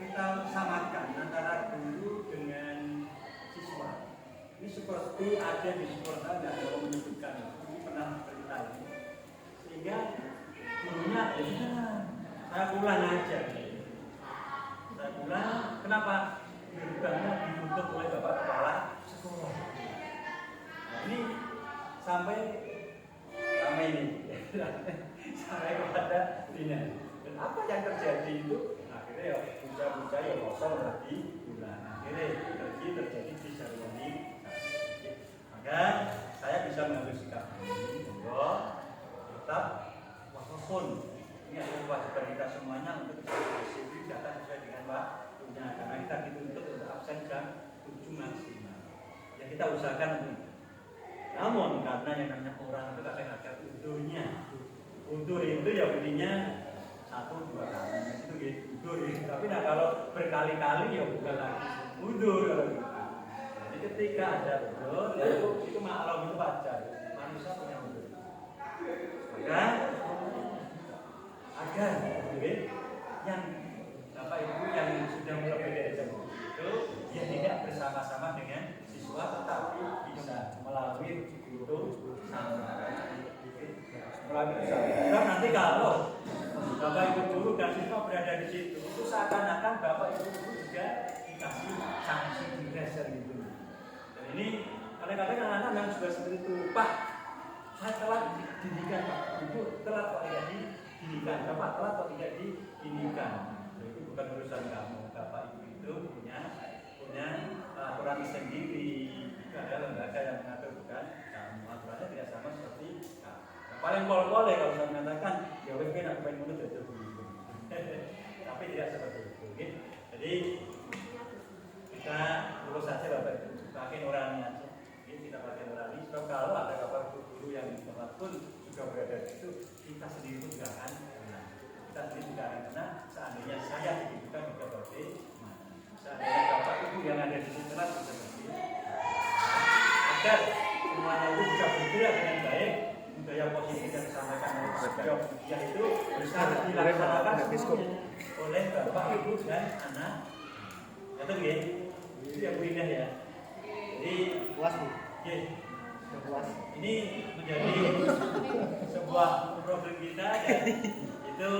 kita samakan antara guru dengan siswa, ini seperti ada di sekolah yang mau menyebutkan, ini pernah cerita ini, sehingga gurunya saya pulang aja. Saya pulang, kenapa? Gerbangnya ditutup oleh bapak kepala sekolah. Nah ini sampai ini sampai kepada dinas. Dan apa yang terjadi itu akhirnya ya bocah-bocah ya kosong berarti bulan. Akhirnya terjadi disharmoni. Maka saya bisa mengambil sikap ini bahwa tetap walaupun ini adalah kewajiban kita semuanya untuk bisa disiplin data sesuai dengan waktunya karena kita dituntut untuk absen jam 7 maksimal. Ya kita usahakan untuk itu. Namun karena yang namanya orang itu kadang ada undurnya. Undur itu ya bunyinya 1-2 kali itu gitu. Undur gitu. Tapi nah kalau berkali-kali ya bukan lagi undur kalau gitu. Jadi ketika ada undur ya itu maklum itu wajar. Manusia punya undur. Maka agar yang Bapak Ibu yang sudah mulai dari jam itu ya tidak bersama-sama dengan siswa tetapi bisa melalui itu melalui karena nanti kalau Bapak Ibu guru dan siswa berada di situ itu seakan-akan Bapak Ibu guru juga dikasih sanksi digressor gitu. Dan ini kadang-kadang anak-anak yang sudah seperti itu, Pak saya telat didikan Pak, Ibu telat kok tidak didikan, Bapak telat kok tidak didikan. Itu bukan urusan kamu, Bapak Ibu itu punya aturan sendiri. Itu ada lembaga yang mengatur bukan kamu. Aturannya tidak sama seperti kamu. Yang paling pol-pol kalau saya mengatakan, ya wes aku pengen mundur dari dulu. Tapi tidak seperti itu. Okay? Jadi kita terus saja Bapak Ibu, pakai nurani aja. Kita pakai nurani. Sebab kalau ada Bapak Guru yang di tempat pun juga berada di situ, kita sendiri pun juga akan kena. Kita sendiri juga akan kena. Seandainya saya dibutuhkan juga bagaimana. Seandainya Bapak Ibu yang ada di situ bisa bersih. Agar semuanya itu bisa bergerak dengan baik. Budaya positif yang disampaikan oleh beliau, yaitu bisa dilaksanakan oleh Bapak Ibu dan anak. Itu ya, itu yang indah ya. Jadi puas Bu. Ini menjadi sebuah problem kita ya. Itu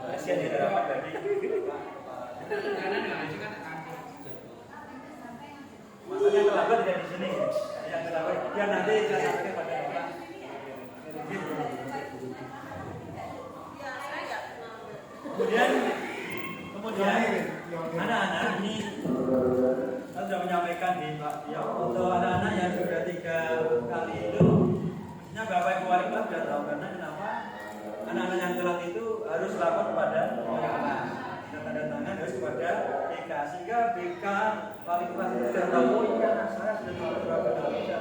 kasihan kita dapat dari Masanya terlambat tidak di sini. Yang terlambat ya nanti saya sampaikan pada Bapak. Kemudian anak-anak ini saya sudah menyampaikan di Pak Tio untuk anak-anak yang sudah 3 kali itu maksudnya Bapak Ibu wali kelas sudah tahu karena kenapa anak-anak yang telat itu harus lapor kepada orang tua. Kita tanda sehingga BK wali kelas itu sudah tahu oh ini anak saya sudah masuk Surabaya Indonesia,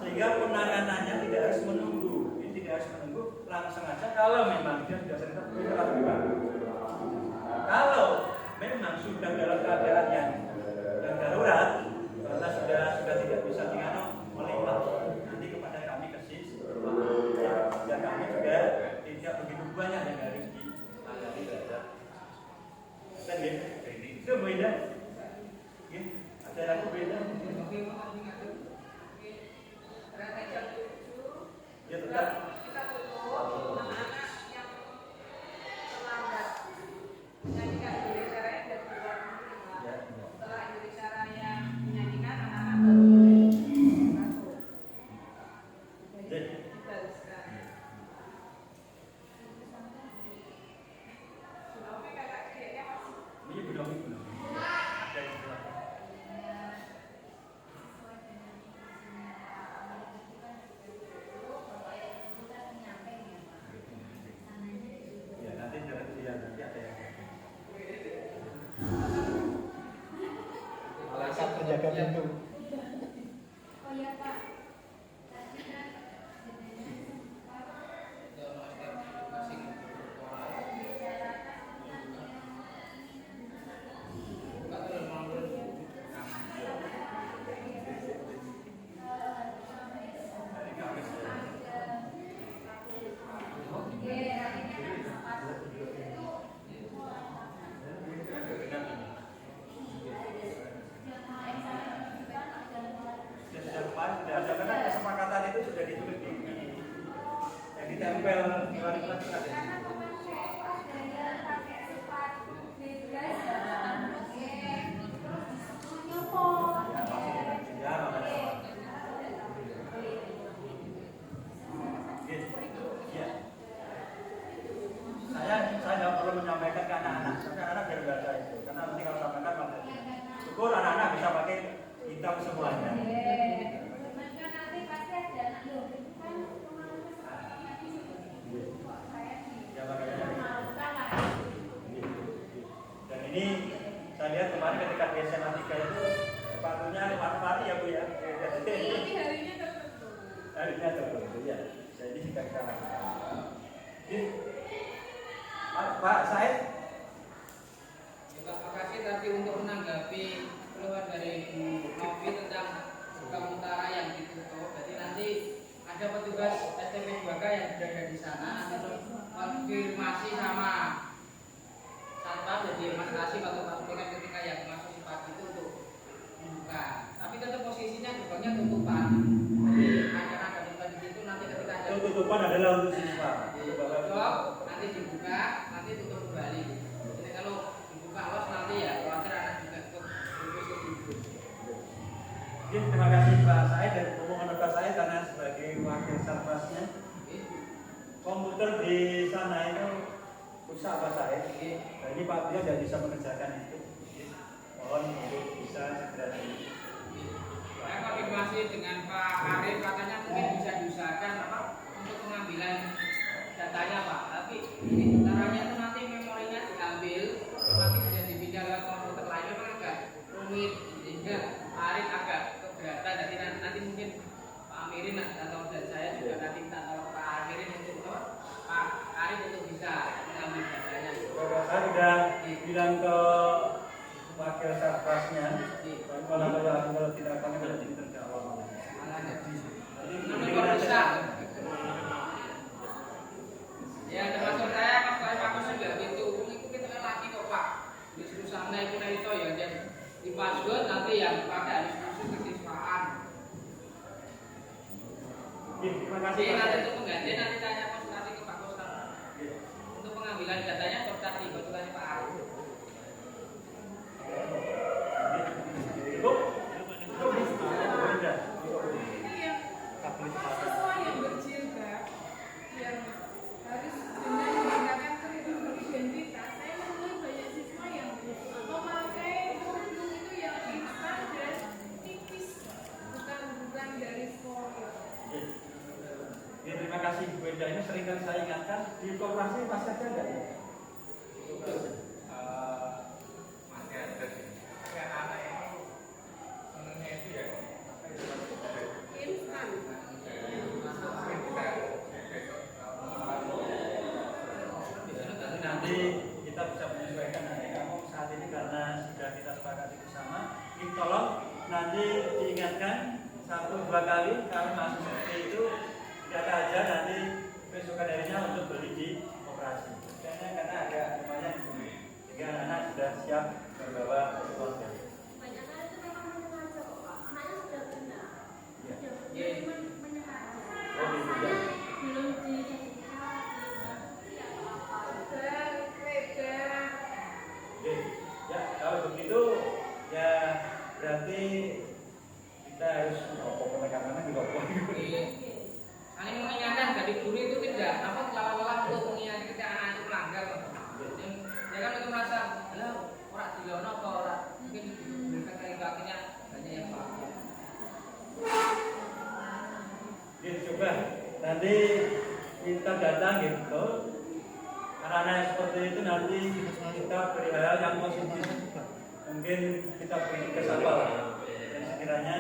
sehingga penanganannya tidak harus menunggu. Ini tidak harus menunggu, langsung aja kalau memang dia sudah cerita kalau memang sudah dalam keadaan yang darurat, karena sudah tidak bisa tinggal melimpah nanti kepada kami kesis, dan kami juga tidak begitu banyak yang harus ditangani saja. Dan itu beda, ada lagu beda. Ya tetap. Kita tutup anak-anak yang terlambat menyanyikan Indonesia Raya dan keluar nanti, Pak. Setelah Indonesia Raya menyanyikan, anak-anak baru boleh masuk. Jadi diteruskan. Oke, kakak kayaknya masih. Ini belum. Ada istilah. Ya nanti nanti ada yang Malaikat penjaga pintu. Oh iya Pak. Sudah ada karena kesepakatan itu sudah ditulis di yang ditempel di wali kelas itu ada. Saya nggak perlu menyampaikan ke anak-anak, karena anak biar baca itu. Karena nanti kalau sampaikan malah syukur anak-anak bisa pakai kitab semuanya. Dan ini saya lihat kemarin ketika di SMA 3 itu sepatunya warna-warni ya Bu ya. Ini harinya tertentu. Harinya tertentu ya. Jadi kita Pak Said. Terima kasih tadi untuk menanggapi keluhan dari Bu Novi tentang Sukam Utara yang ditutup. Jadi nanti ada petugas STP 2K yang berada di sana nanti konfirmasi sama satpam, jadi Mas Rasim atau Pak Sulaiman ketika yang masuk pagi itu untuk membuka. Tapi tetap posisinya gerbangnya tutupan. Jadi ada tutupan di situ nanti ketika ada tutupan adalah untuk siswa. Nanti dibuka, nanti tutup kembali. Jadi kalau dibuka awas nanti ya khawatir anak juga ikut itu. Terima kasih Pak Said dan hubungan Pak Said karena sebagai wakil sarpasnya. Komputer di sana itu rusak Pak Said. Nah, ini Pak Beliau tidak bisa mengerjakan itu. Mohon untuk bisa segera Saya konfirmasi dengan Pak Arif, katanya mungkin bisa diusahakan apa untuk pengambilan datanya Pak. Tapi ini caranya itu nanti memorinya diambil, nanti bisa dipindah ke komputer lain, memang agak rumit sehingga Pak Arif agak keberatan. Jadi nanti mungkin Pak Amirin atau dan saya juga nanti minta tolong Pak Amirin untuk Pak Arif untuk bisa mengambil datanya. Saya sudah bilang ke wakil sarpasnya, kalau tidak akan jadi terjawab. Nomor besar. Ya, termasuk saya Mas Bagus juga gitu. Itu kita lagi kok Pak. Disuruh sana itu ya dan di password nanti yang pakai harus khusus kesiswaan. Terima kasih. Nanti untuk penggantian nanti tanya konsultasi ke Pak Koster. Untuk pengambilan datanya konsultasi Pak Arif. Siswa yang berjilbab yang harus dengan menggunakan kerudung identitas, saya menemui banyak siswa yang memakai kerudung itu yang instan dan tipis, bukan dari sekolah. Ya, terima kasih Bu Enda. Ini sering kali saya ingatkan di koperasi masih ada nggak ya? Masih ada sih. 1-2 kali kami masuk seperti itu, tidak aja nanti besokan harinya untuk beli di operasi. Karena ada lumayan sehingga anak sudah siap membawa keluarga. Banyak kali itu memang menyengaja kok Pak. Anaknya sudah benar. Ya. Sudah menyengaja. Oh, gitu ya. Belum dijadikan. Oke, ya kalau begitu ya berarti kita harus penekanan juga Saling mengingatkan dari guru itu tidak lelah untuk mengingatkan ketika anak itu melanggar. Ya kan itu merasa, lah orang dilono apa orang mungkin diberikan kakinya hanya yang paham. Oke, coba nanti kita datang gitu. Anak-anak seperti itu nanti kita beri hal yang positif. Mungkin kita beri kesabaran dan sekiranya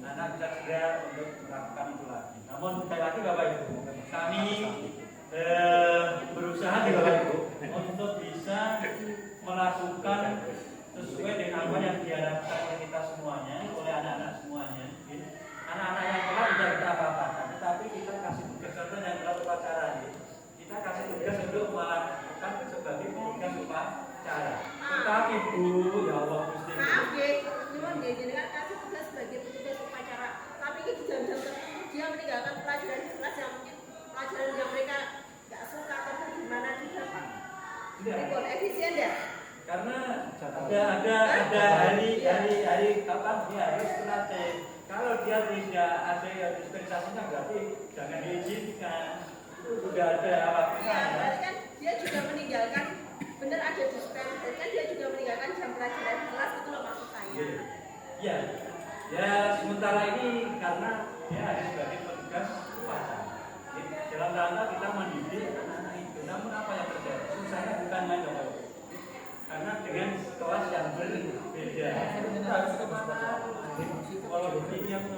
anak bisa segera untuk melakukan itu lagi. Namun sekali lagi Bapak Ibu, kami berusaha di Bapak Ibu untuk bisa melakukan sesuai dengan apa yang diharapkan oleh kita semuanya, oleh anak-anak semuanya. Anak-anak yang telah tidak kita apa-apakan, tetapi kita kasih tugas contoh yang telah upacara. Kita kasih tugas untuk melakukan sebagai tugas upacara. Tetapi Bu, ya Allah Gusti. Maaf ya, cuma dia kan kasih tugas sebagai petugas upacara. Tapi ini jam-jam tertentu dia meninggalkan pelajaran di kelas yang mungkin pelajaran yang mereka nggak suka atau gimana juga Pak. Ini efisien ya? Karena ada hari kapan dia harus terlatih. Kalau dia tidak ada dispensasinya berarti jangan diizinkan. Itu sudah ada waktunya. Iya, berarti kan dia juga meninggalkan, benar ada dispensasi kan dia juga meninggalkan jam pelajaran di kelas itu loh maksud saya. Iya. Ya sementara ini karena dia ada sebagai petugas upacara. Dalam rangka kita mendidik anak-anak itu. Namun apa yang terjadi? Susahnya bukan main Bapak Ibu. Karena dengan kelas yang berbeda. Kita harus kemana? Kalau begini aku